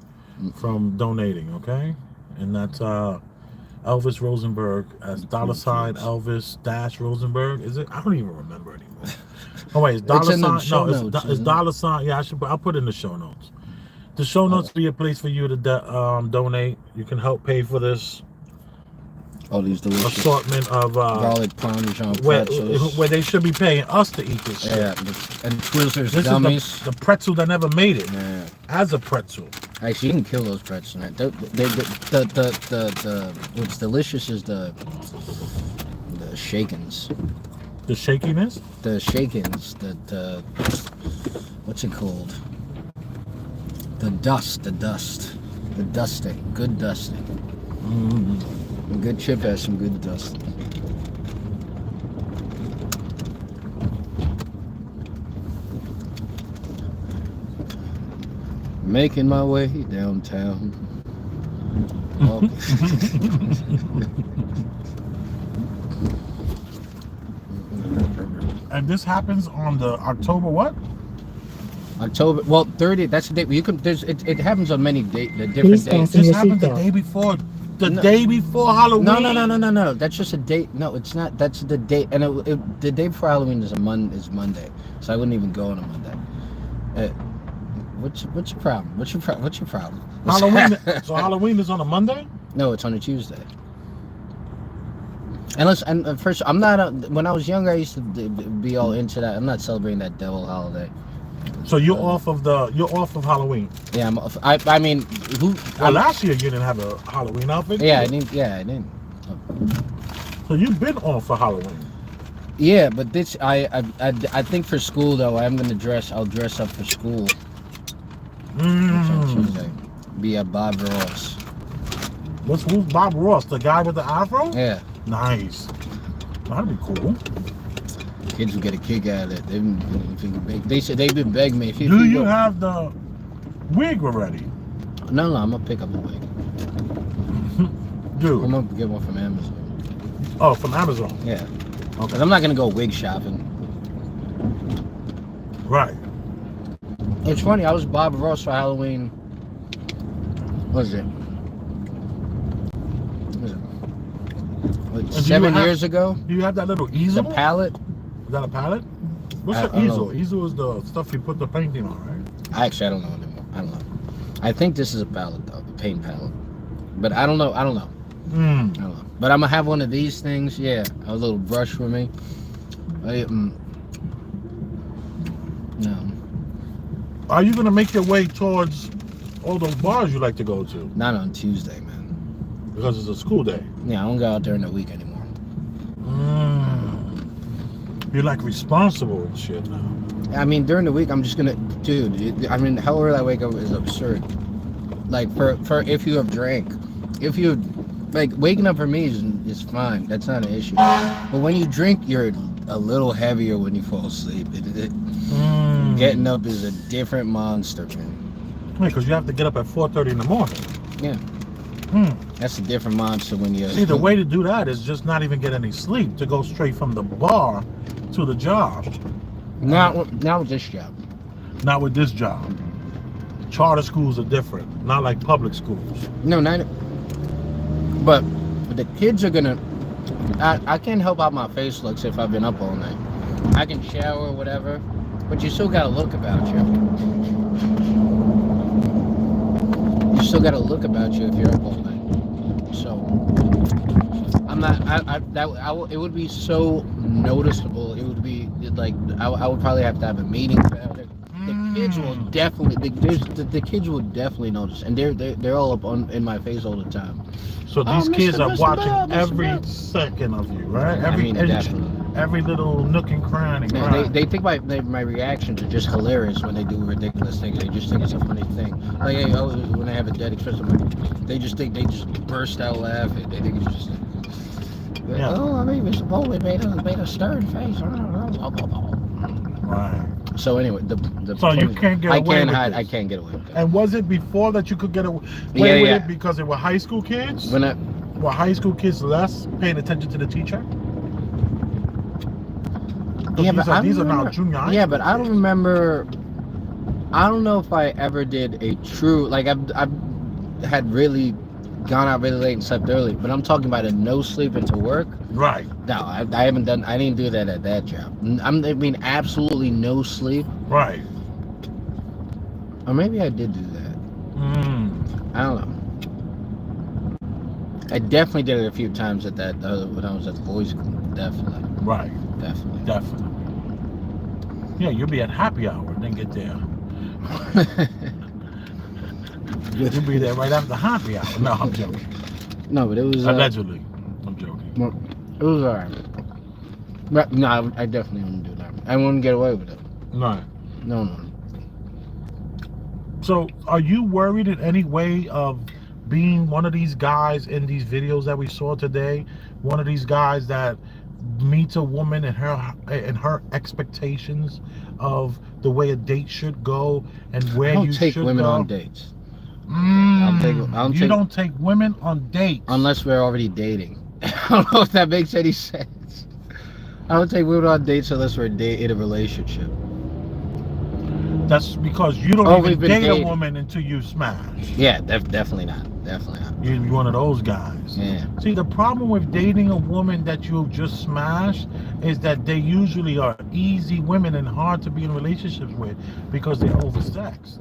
from donating, okay? And that's Elvis Rosenberg as $ Elvis - Rosenberg. Is it? I don't even remember anymore. Oh wait, it's $. No, it's $. Yeah, I'll put it in the show notes. The show notes be a place for you to donate. You can help pay for this. All these delicious assortment of garlic parmesan pretzels. Where they should be paying us to eat this shit. Yeah, and Twizzlers this gummies. Is the pretzel that never made it. Yeah. As a pretzel. Actually, you can kill those pretzels. What's delicious is the shakens. The shakiness? The shakens. The what's it called? The dusting. Good dusting. Mm-hmm. A good chip has some good dusting. Making my way downtown. And this happens on the October what? October, well, 30. That's the date. You can. It happens on many different days. This happened the day before. The day before Halloween. No. That's just a date. No, it's not. That's the date. And the day before Halloween is Monday. So I wouldn't even go on a Monday. What's your problem? What's your problem? Halloween. So Halloween is on a Monday? No, it's on a Tuesday. And first, I'm not. When I was younger, I used to be all into that. I'm not celebrating that devil holiday. So you're off of Halloween. Yeah, I'm off. I mean, last year you didn't have a Halloween outfit. Yeah, I didn't. So you've been off for Halloween. Yeah, but this I think for school though I'm gonna dress. I'll dress up for school. On Tuesday. Be a Bob Ross. Who's Bob Ross? The guy with the afro? Yeah. Nice. That'd be cool. Kids will get a kick out of it. They said they've been begging me. Do you have the wig already? No, I'm gonna pick up a wig. Dude. I'm gonna get one from Amazon. Oh, from Amazon. Yeah. Okay. 'Cause I'm not gonna go wig shopping. Right. It's funny. I was Bob Ross for Halloween. What was it? Like 7 years ago. Do you have that little easel? The palette. Is that a palette? What's the easel? Easel is the stuff you put the painting on, right? Actually, I don't know anymore. I don't know. I think this is a palette though, the paint palette. But I don't know. I don't know. I don't know. But I'm gonna have one of these things. Yeah, a little brush for me. No. Are you gonna make your way towards all those bars you like to go to? Not on Tuesday, man. Because it's a school day. Yeah, I don't go out there in the week anymore. You're like responsible and shit now. I mean, during the week, I'm just gonna, dude. I mean, how early I wake up is absurd. Like for if you have drank, if you like waking up for me is fine. That's not an issue. But when you drink, you're a little heavier when you fall asleep. Getting up is a different monster, man. Because you have to get up at 4:30 in the morning. Yeah. That's a different monster when you're... See, the way to do that is just not even get any sleep, to go straight from the bar to the job. Not with this job. Not with this job. Charter schools are different, not like public schools. No, not... But the kids are gonna... I can't help how my face looks if I've been up all night. I can shower or whatever, but you still gotta look about you. You still gotta look about you if you're up all night. So I'm not. It would be so noticeable. It would be like I would probably have to have a meeting about it. The kids will definitely. The kids will definitely notice, and they're all up in my face all the time. So these kids are watching every second of you, right? Every inch, every little nook and cranny. Yeah, right? they think my reactions are just hilarious when they do ridiculous things. They just think it's a funny thing. Like when I have a dead expression, they just burst out laughing. They think it's just. Yeah. Oh, I mean, Mr. Bowman made a stern face. Right. So anyway, so you can't get away with I this. can't get away with that. And was it before that you could get away with it because they were high school kids? Were high school kids less paying attention to the teacher? Yeah, but these are now junior high. Yeah, school but I don't remember. I don't know if I ever did a true I've had really gone out really late and slept early, but I'm talking about a no sleep into work. Right. No, I haven't done. I didn't do that at that job. I mean, absolutely no sleep. Right. Or maybe I did do that. I don't know. I definitely did it a few times at that when I was at the boys' school. Definitely. Right. Definitely. Yeah, you'll be at happy hour and then get there. You'll be there right after happy hour. No, I'm joking. No, but it was allegedly. I'm joking. Well, it was alright. But no, I definitely wouldn't do that. I wouldn't get away with it. No. No. So, are you worried in any way of being one of these guys in these videos that we saw today? One of these guys that meets a woman and her expectations of the way a date should go and where you should go? I don't take women on dates. You don't take women on dates unless we're already dating. I don't know if that makes any sense. I don't take women on dates unless we're in a relationship. That's because you don't even date a woman until you smash. Yeah, definitely not. Definitely not. You're one of those guys. Yeah. See, the problem with dating a woman that you just smashed is that they usually are easy women and hard to be in relationships with because they're oversexed.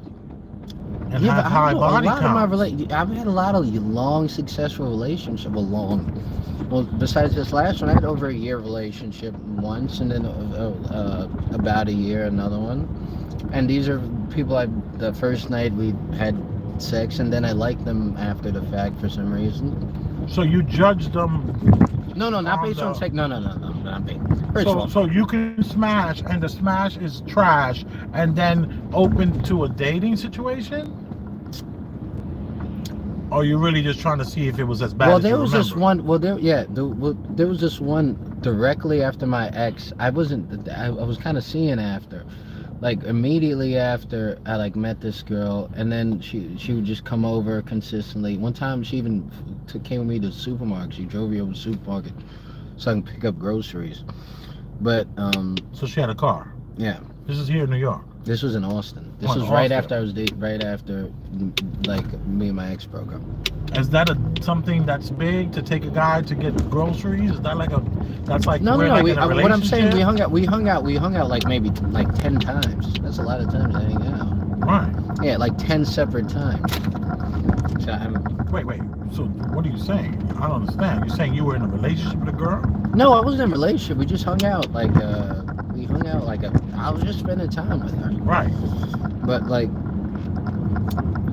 And have high body counts. I've had a lot of long, successful relationships. Well, besides this last one, I had over a year relationship once, and then about a year another one. And these are people the first night we had sex, and then I liked them after the fact for some reason. So you judge them? No, not based on sex. No, not based. So you can smash, and the smash is trash, and then open to a dating situation? Or are you really just trying to see if it was as bad as you remember? There was this one directly after my ex. I was kind of seeing after. Like immediately after I met this girl, and then she would just come over consistently. One time she even came with me to the supermarket. She drove me over to the supermarket so I can pick up groceries. But so she had a car. Yeah. This is here in New York. This was in Austin. This was right after I was right after me and my ex broke up. Is that something that's big to take a guy to get groceries? Is that no? What I'm saying, we hung out like maybe 10 times. That's a lot of times I hang out. Right. Yeah, like 10 separate times. So Wait. So what are you saying? I don't understand. You're saying you were in a relationship with a girl? No, I wasn't in a relationship. We just hung out. I was just spending time with her. Right. But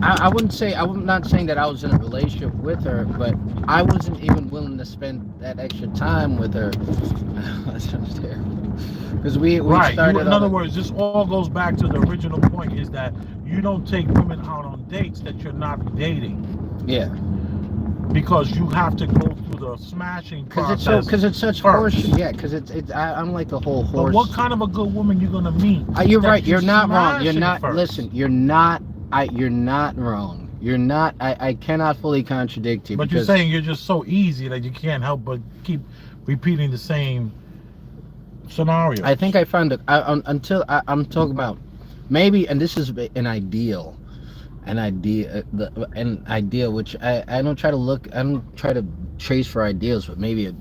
I'm not saying that I was in a relationship with her, but I wasn't even willing to spend that extra time with her. That sounds terrible. Because we started. In other words, this all goes back to the original point: is that you don't take women out on dates that you're not dating. Yeah. because you have to go through the smashing process. Because it's such first. horse. Yeah, because I'm like the whole But horse. what kind of a good woman you gonna meet? You're that right. you You're not wrong. You're smashing not. first? Listen. You're not. You're not wrong. You're not. I cannot fully contradict you. But you're because saying you're just so easy that you can't help but keep repeating the same scenario. I think I found I'm talking about maybe, and this is an ideal, which I don't try to look. I don't try to trace for ideals, but maybe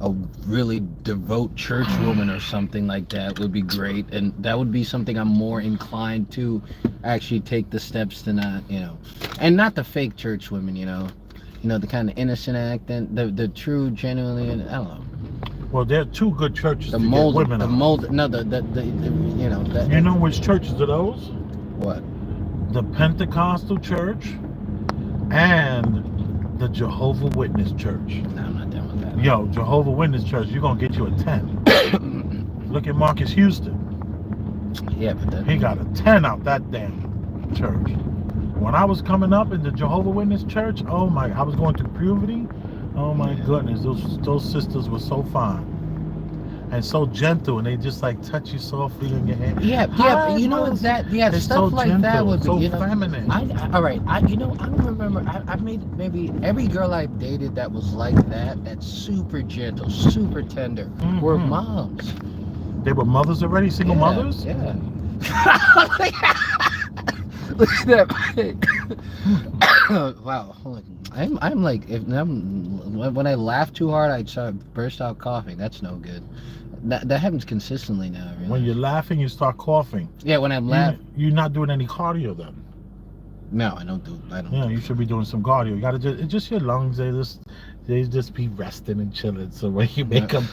a really devout church woman or something like that would be great, and that would be something I'm more inclined to actually take the steps to not, and not the fake church women, the kind of innocent act, and the true, genuinely, and I don't know. Well, there are two good churches The to mold, get women the out. mold, no, that. You know which churches are those? What? The Pentecostal Church and the Jehovah Witness Church. No, I'm not down with that. Yo, Jehovah Witness Church, you're gonna get you a 10. Look at Marcus Houston. Yeah, but that. He got a 10 out that damn church. When I was coming up in the Jehovah Witness Church, oh my, I was going through puberty. Oh my goodness, those sisters were so fine and so gentle, and they just like touch you softly on your hand. Yeah, Hi, but you know Mom. what that? Yeah, They're stuff so like gentle, that would be. so feminine. All right. I don't remember. I made maybe every girl I dated that was like that. That's super gentle, super tender. Were Mhm. moms. They were mothers already, single mothers. Yeah. Look at that. Wow. I'm like, when I laugh too hard, I burst out coughing. That's no good. That happens consistently now. Really. When you're laughing, you start coughing. Yeah, when I'm laughing. You're not doing any cardio then. No, I don't. Yeah, you should be doing some cardio. You gotta just your lungs. They just be resting and chilling. So when you make them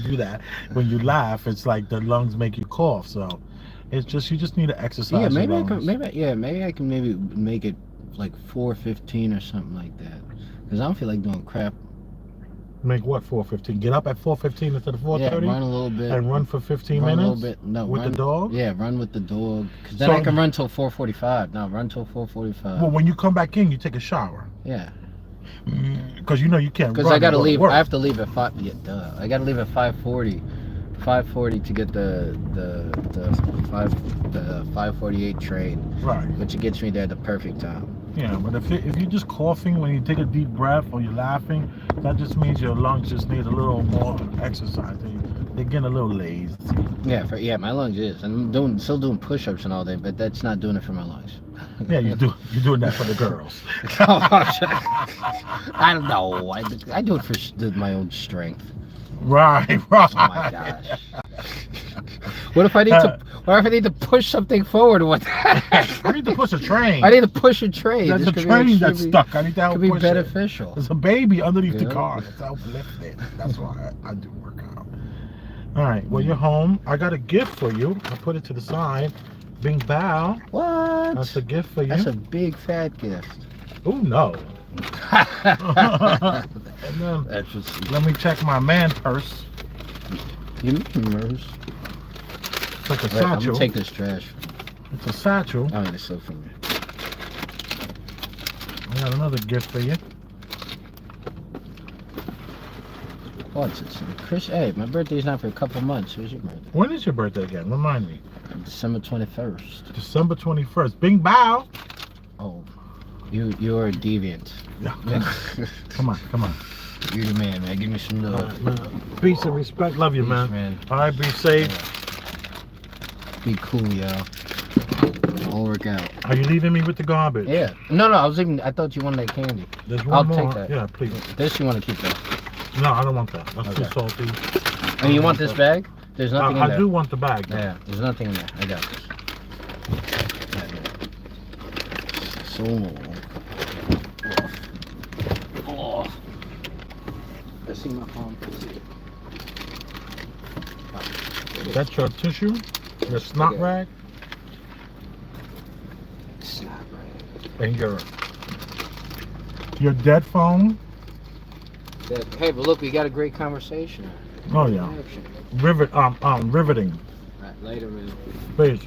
do that. When you laugh, it's like the lungs make you cough. So it's just you just need to exercise. Yeah, maybe your I can. lungs. Maybe I can make it like 4:15 or something like that. Because I don't feel like doing crap. Make what 4:15? Get up at 4:15 instead of 4:30. Yeah, run a little bit. And run for 15 run minutes. A little bit. No, with run, the dog. Yeah, run with the dog. Because then So- I can run till 4:45. No, run till 4:45. Well, when you come back in, you take a shower. Yeah. Because you know you can't. Because run I gotta and go to leave. work. I have to leave at 5. Yeah, duh. I gotta leave at 5:40. 5:40 to get the 5:48 train, Right. which gets me there at the perfect time. Yeah, but if you're just coughing when you take a deep breath or you're laughing, that just means your lungs just need a little more exercise. They're getting a little lazy. Yeah, my lungs is. I'm still doing push-ups and all that, but that's not doing it for my lungs. Yeah, you're doing that for the girls. I don't know. I do it for my own strength. Right. Oh my gosh. What if I need to push something forward? What? I need to push a train. I need to push a train. There's This a could be train that's extremely- stuck. I need to help Could be push beneficial. it. There's a baby underneath the Yeah. car that's uplifted. That's why I do work out. All right. Well, you're home. I got a gift for you. I put it to the side. Bing bow. What? That's a gift for you. That's a big fat gift. Oh no. And then That's just. let me check my man purse. Give me yours. It's like a Wait, I'm satchel. gonna take this trash. It's a satchel. I mean, it's so from me. I got another gift for you. What's it? Chris, hey, my birthday's not for a couple months. Where's your birthday? When is your birthday again? Remind me. December 21st. December 21st. Bing bow. Oh, you're a deviant. Yeah. Come on. You're the man. Give me some love. Peace and respect. Love you, Peace, man. man. All right, be safe. Be cool, y'all. All work out. Are you leaving me with the garbage? Yeah. No, I thought you wanted that candy. There's one I'll more. take that. Yeah, please. This you want to keep that. No, I don't want that. That's too Okay. salty. And you want this bag? There's nothing in I there. do want the bag. though. Yeah, there's nothing in there. I got this. So. Oh. I see my palm. That's your tissue, your snot Okay. rag, Snap and your dead phone. right. Hey, but look, we got a great conversation. Oh yeah, Action. riveting. Right, later, man. Please.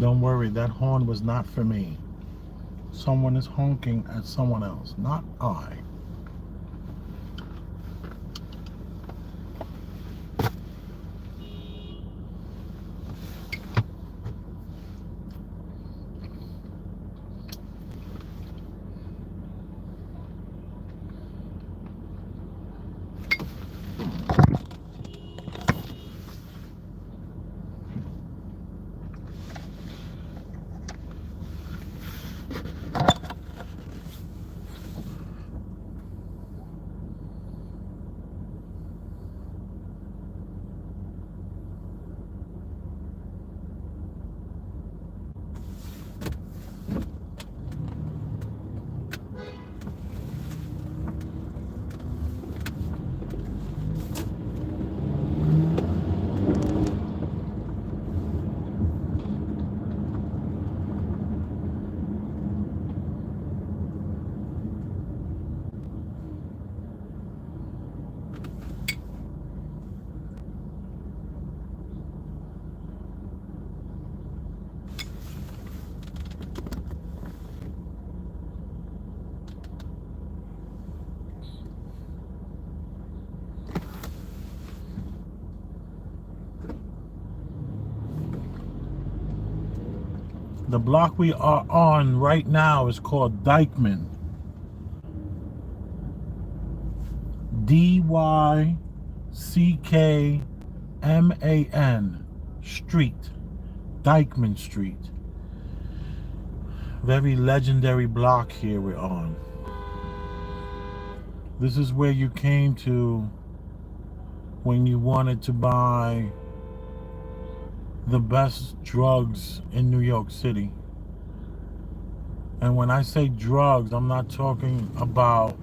Don't worry, that horn was not for me. Someone is honking at someone else, not I. The block we are on right now is called Dyckman. D-Y-C-K-M-A-N Street. Dyckman Street. Very legendary block here we're on. This is where you came to when you wanted to buy the best drugs in New York City. And when I say drugs, I'm not talking about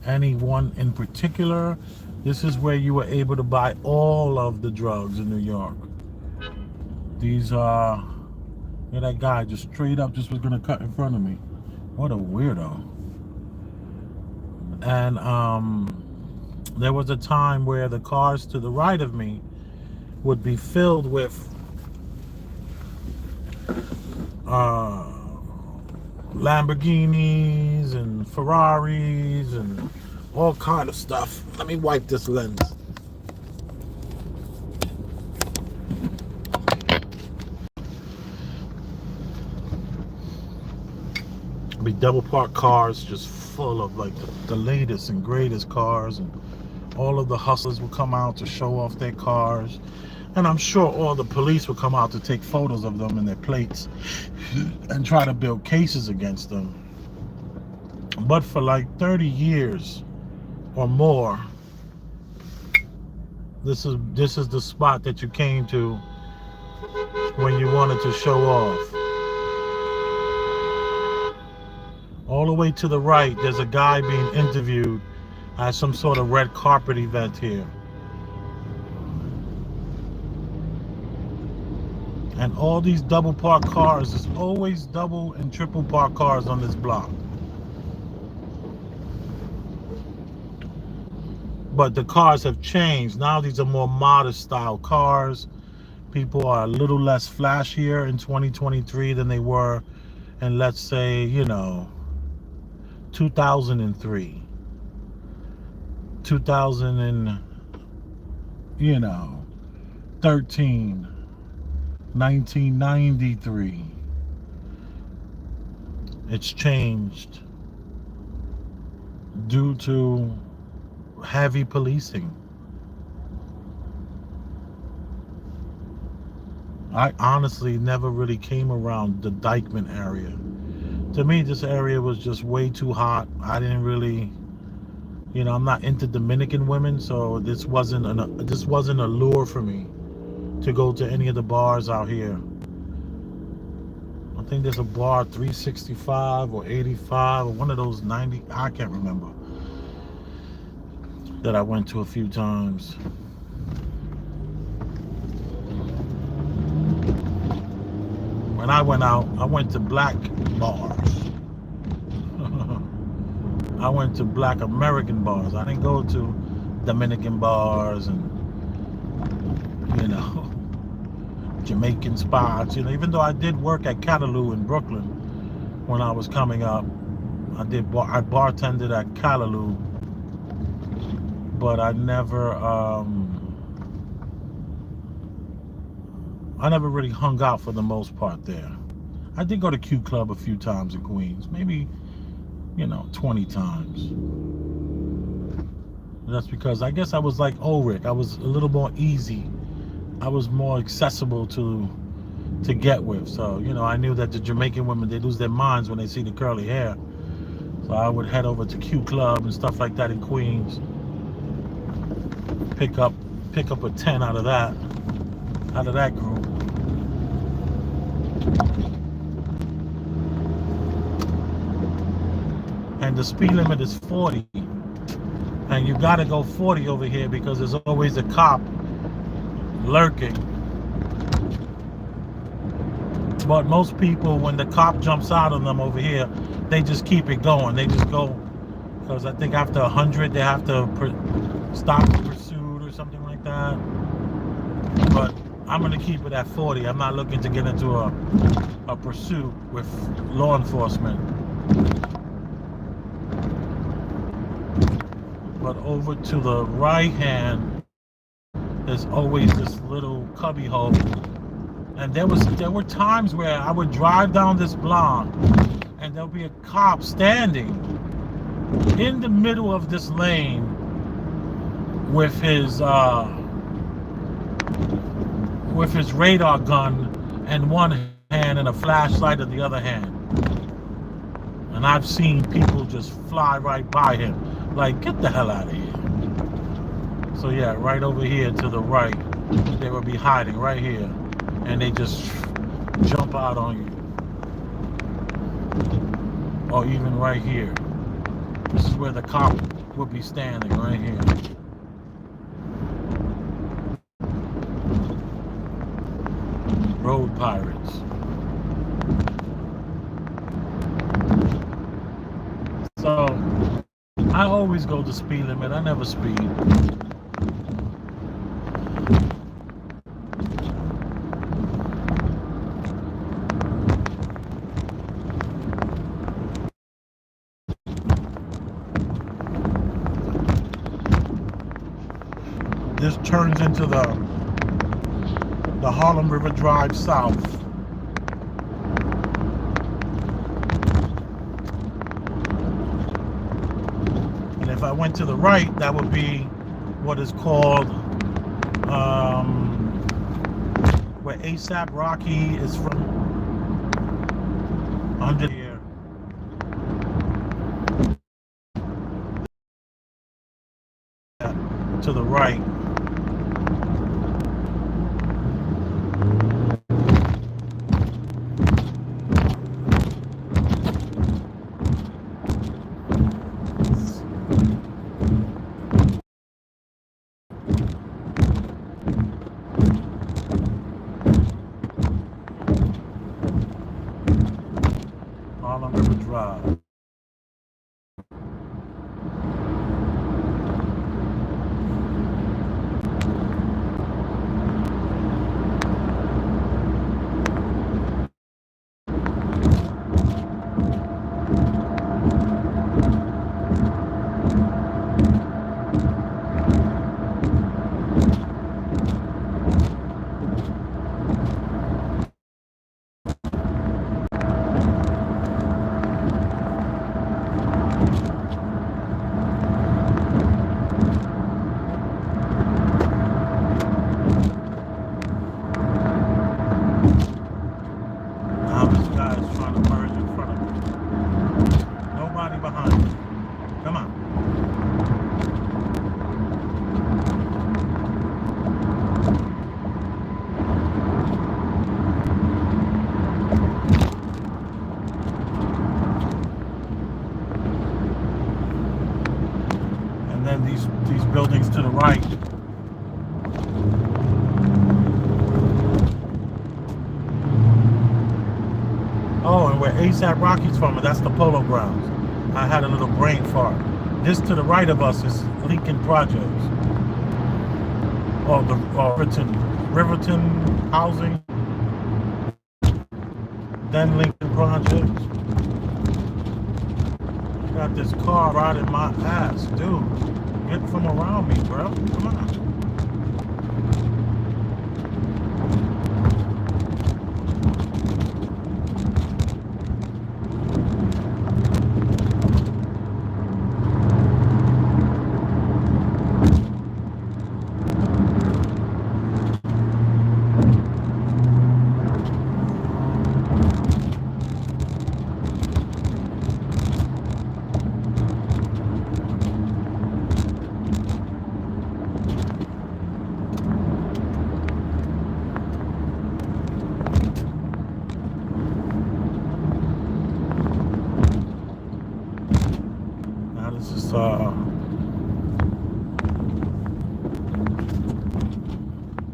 any one in particular. This is where you were able to buy all of the drugs in New York. These look at that guy just straight up just was gonna cut in front of me. What a weirdo. And there was a time where the cars to the right of me would be filled with Lamborghinis and Ferraris and all kind of stuff. Let me wipe this lens. Be double parked cars just full of like the latest and greatest cars, and all of the hustlers will come out to show off their cars. And I'm sure all the police will come out to take photos of them and their plates and try to build cases against them. But for like 30 years or more, this is the spot that you came to when you wanted to show off. All the way to the right, there's a guy being interviewed at some sort of red carpet event here. And all these double parked cars, there's always double and triple parked cars on this block. But the cars have changed. Now these are more modest style cars. People are a little less flashier in 2023 than they were in, let's say, 2003. 2000 and, 13. 1993. It's changed due to heavy policing. I honestly never really came around the Dykeman area. To me, this area was just way too hot. I didn't really, I'm not into Dominican women, so this wasn't a lure for me to go to any of the bars out here. I think there's a bar 365 or 85 or one of those 90, I can't remember, that I went to a few times. When I went out, I went to black bars. I went to black American bars. I didn't go to Dominican bars and Jamaican spots. Even though I did work at Callaloo in Brooklyn when I was coming up, I bartended at Callaloo, but I never really hung out for the most part there. I did go to Q Club a few times in Queens, maybe 20 times. That's because I guess I was like Ulrich. I was a little more easy. I was more accessible to get with. So, I knew that the Jamaican women, they lose their minds when they see the curly hair. So I would head over to Q Club and stuff like that in Queens. Pick up a 10 out of that group. And the speed limit is 40. And you gotta go 40 over here because there's always a cop lurking. But most people, when the cop jumps out on them over here, they just keep it going. They just go, because I think after 100 they have to stop the pursuit or something like that. But I'm gonna keep it at 40. I'm not looking to get into a pursuit with law enforcement. But over to the right hand, there's always this little cubby hole. And there were times where I would drive down this block and there'll be a cop standing in the middle of this lane with his radar gun in one hand and a flashlight in the other hand. And I've seen people just fly right by him. Like, get the hell out of here. So yeah, right over here to the right, they will be hiding right here. And they just jump out on you. Or even right here. This is where the cop would be standing, right here. Road pirates. So I always go the speed limit. I never speed. This turns into the Harlem River Drive South. And if I went to the right, that would be what is called where ASAP Rocky is from, under here. To the right. Harlem River Drive. Now this guy is trying to merge in front of me. Nobody behind me. Come on. And then these buildings to the right. Oh, and where ASAP Rocky's from, that's the Polo Grounds. I had a little brain fart. This to the right of us is Lincoln Projects. Oh, the Riverton Housing. Then Lincoln Projects. Got this car riding my ass, dude. Get from around me, bro. Come on.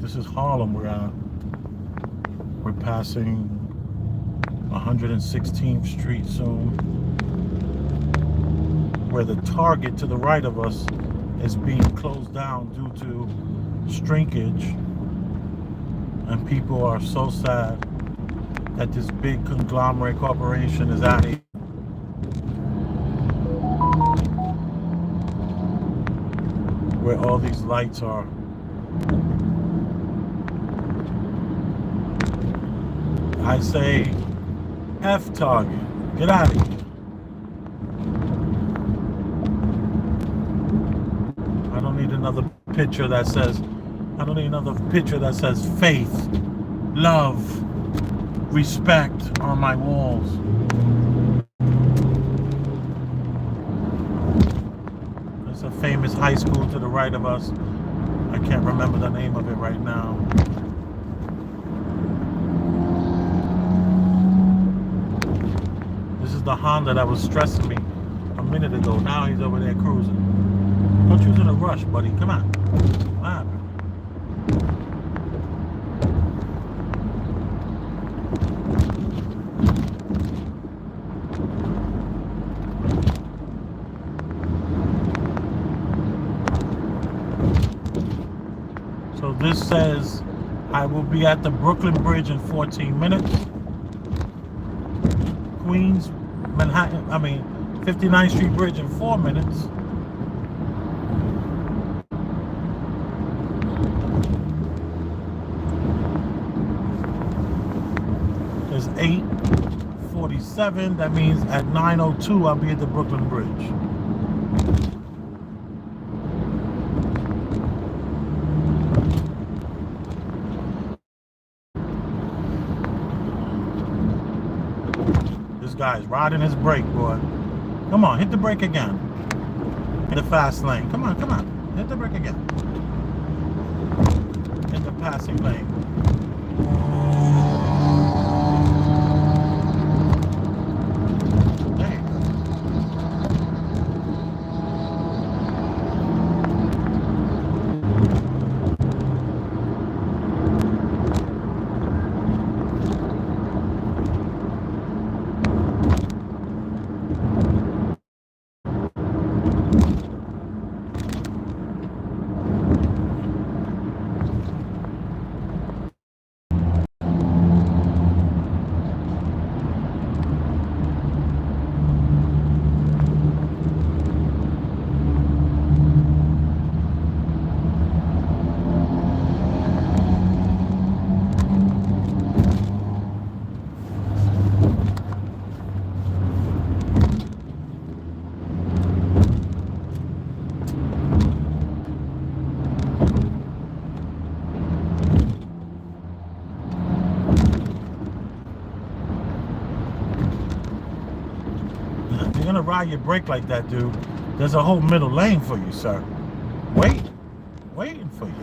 This is Harlem. We're passing 116th Street soon, where the Target to the right of us is being closed down due to shrinkage, and people are so sad that this big conglomerate corporation is out here. Where all these lights are. I say, F Target, get out of here. I don't need another picture that says faith, love, respect on my walls. There's a famous high school to the right of us. I can't remember the name of it right now. This is the Honda that was stressing me a minute ago. Now he's over there cruising. Don't you in a rush, buddy. Come on. What happened? So this says I will be at the Brooklyn Bridge in 14 minutes. Queens, Manhattan, 59th Street Bridge in 4 minutes. There's 8:47. That means at 9:02 I'll be at the Brooklyn Bridge. This guy's riding his brake, boy. Come on, hit the brake again. In the fast lane. Come on, come on. Hit the brake again. In the passing lane. There you go. you're gonna ride your brake like that, dude, there's a whole middle lane for you, sir. Waiting for you.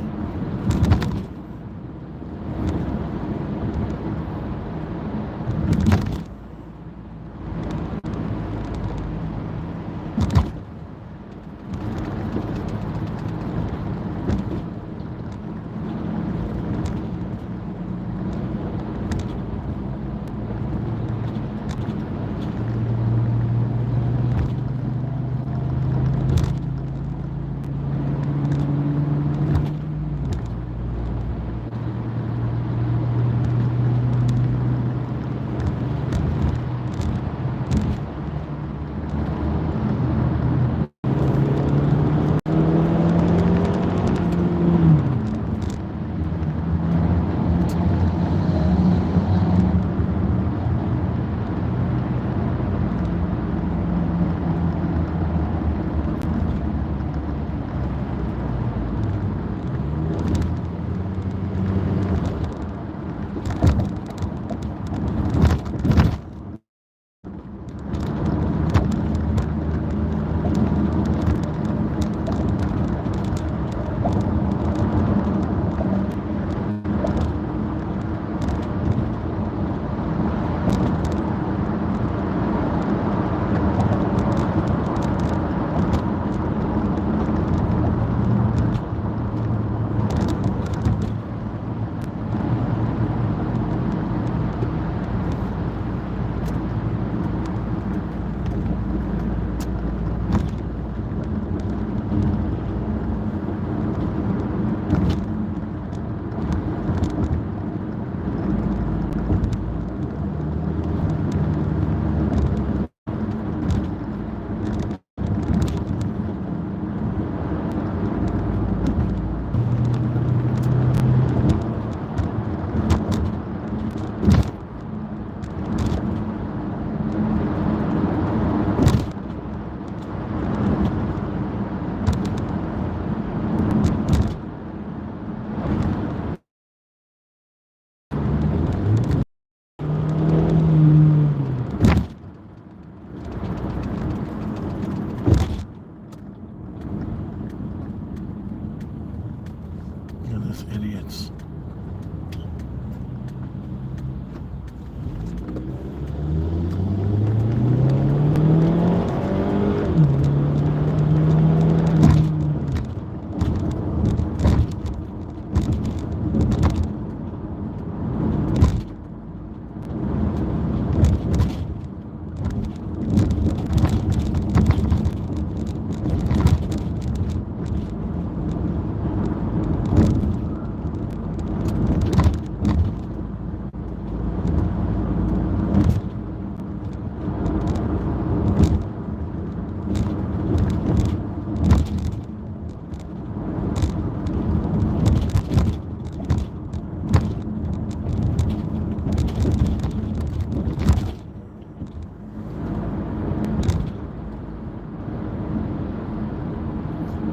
Goodness, idiots.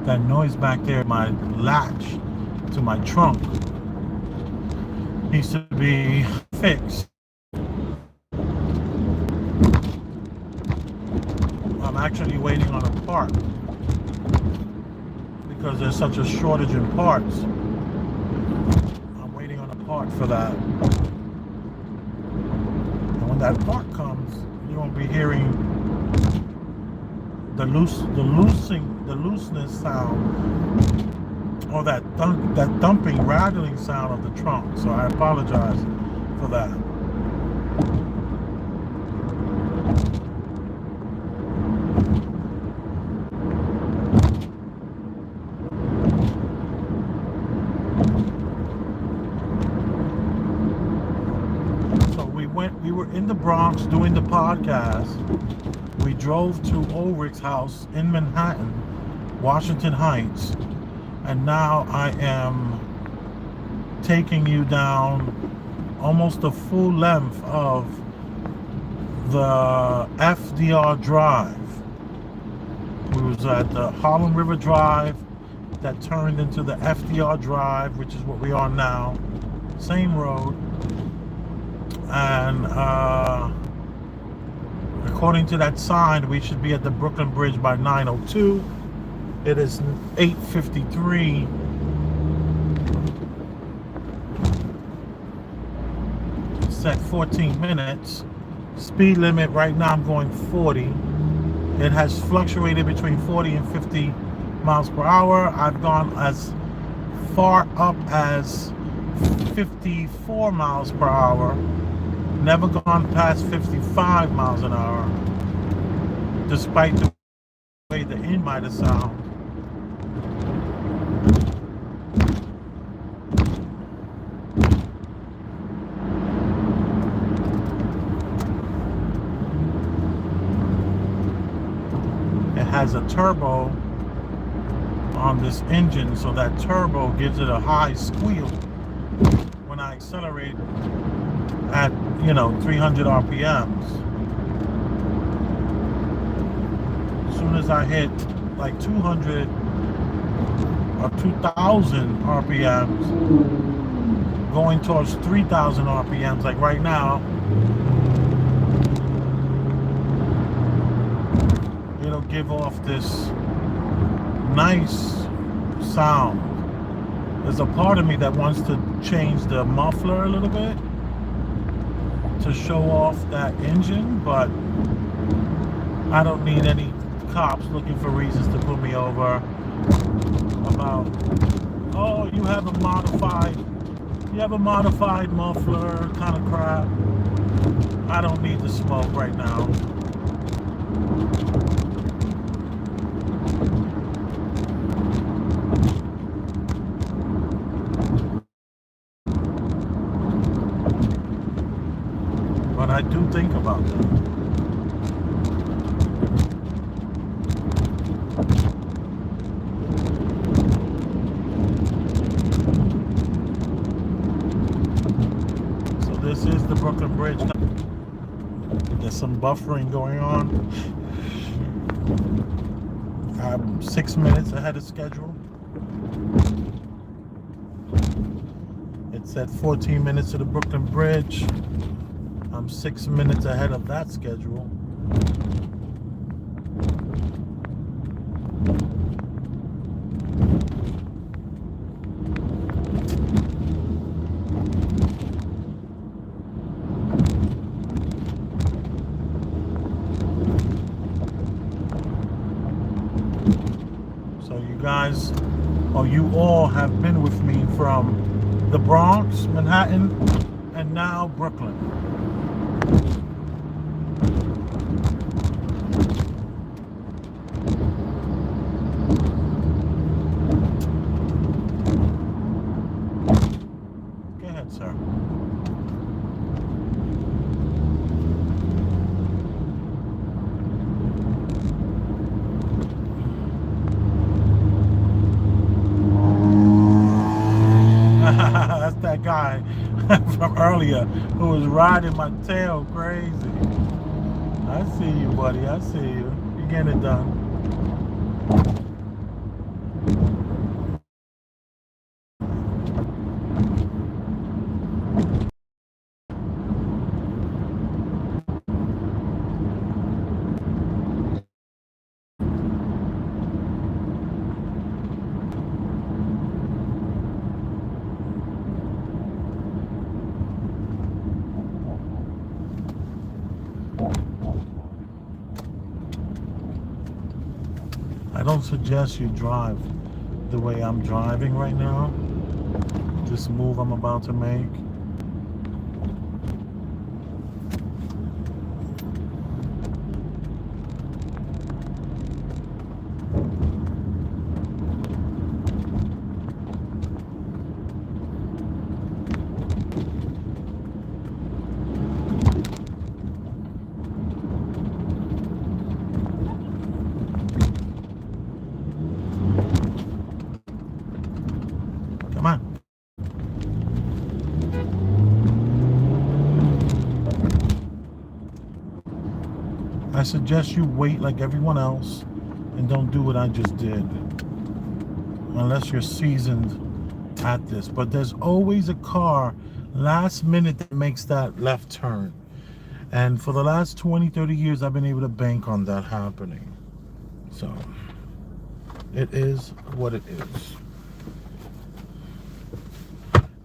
That noise back there, my latch to my trunk, needs to be fixed. I'm actually waiting on a part because there's such a shortage in parts. I'm waiting on a part for that. And when that part comes, you won't be hearing the looseness sound, or that thumping, rattling sound of the trunk. So I apologize for that. So we were in the Bronx doing the podcast. We drove to Ulrich's house in Manhattan, Washington Heights, and now I am taking you down almost the full length of the FDR Drive. We was at the Harlem River Drive that turned into the FDR Drive, which is what we are now. Same road. And of according to that sign, we should be at the Brooklyn Bridge by 9:02. It is 8:53. Set 14 minutes. Speed limit right now I'm going 40. It has fluctuated between 40 and 50 miles per hour. I've gone as far up as 54 miles per hour. Never gone past 55 miles an hour, despite the way the end might have sounded. It has a turbo on this engine, so that turbo gives it a high squeal when I accelerate at 300 RPMs. As soon as I hit like 200 or 2000 RPMs, going towards 3000 RPMs, like right now, it'll give off this nice sound. There's a part of me that wants to change the muffler a little bit to show off that engine, but I don't need any cops looking for reasons to pull me over about, oh, you have a modified muffler kind of crap. I don't need the smoke right now. But I do think about that. So this is the Brooklyn Bridge. There's some buffering going on. I'm 6 minutes ahead of schedule. It's at 14 minutes to the Brooklyn Bridge. I'm 6 minutes ahead of that schedule. So you guys, or you all have been with me from the Bronx, Manhattan, and now Brooklyn. Go ahead, sir. That's that guy from earlier who was riding my tail crazy. I see you, buddy. I see you. You're getting it done. I don't suggest you drive the way I'm driving right now. This move I'm about to make. Come on. I suggest you wait like everyone else and don't do what I just did. Unless you're seasoned at this. But there's always a car last minute that makes that left turn. And for the last 20, 30 years, I've been able to bank on that happening. So, it is what it is.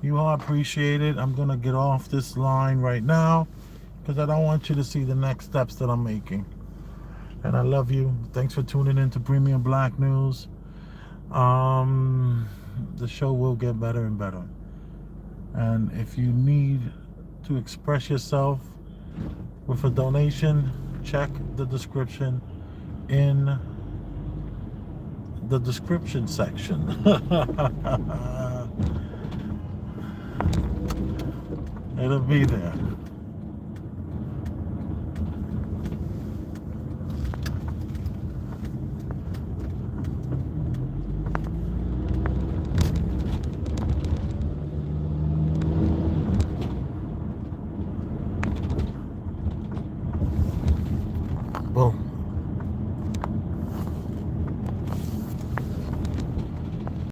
You all appreciate it. I'm going to get off this line right now because I don't want you to see the next steps that I'm making. And I love you. Thanks for tuning in to Premium Black News. The show will get better and better. And if you need to express yourself with a donation, check the description in the description section. It'll be there. Boom.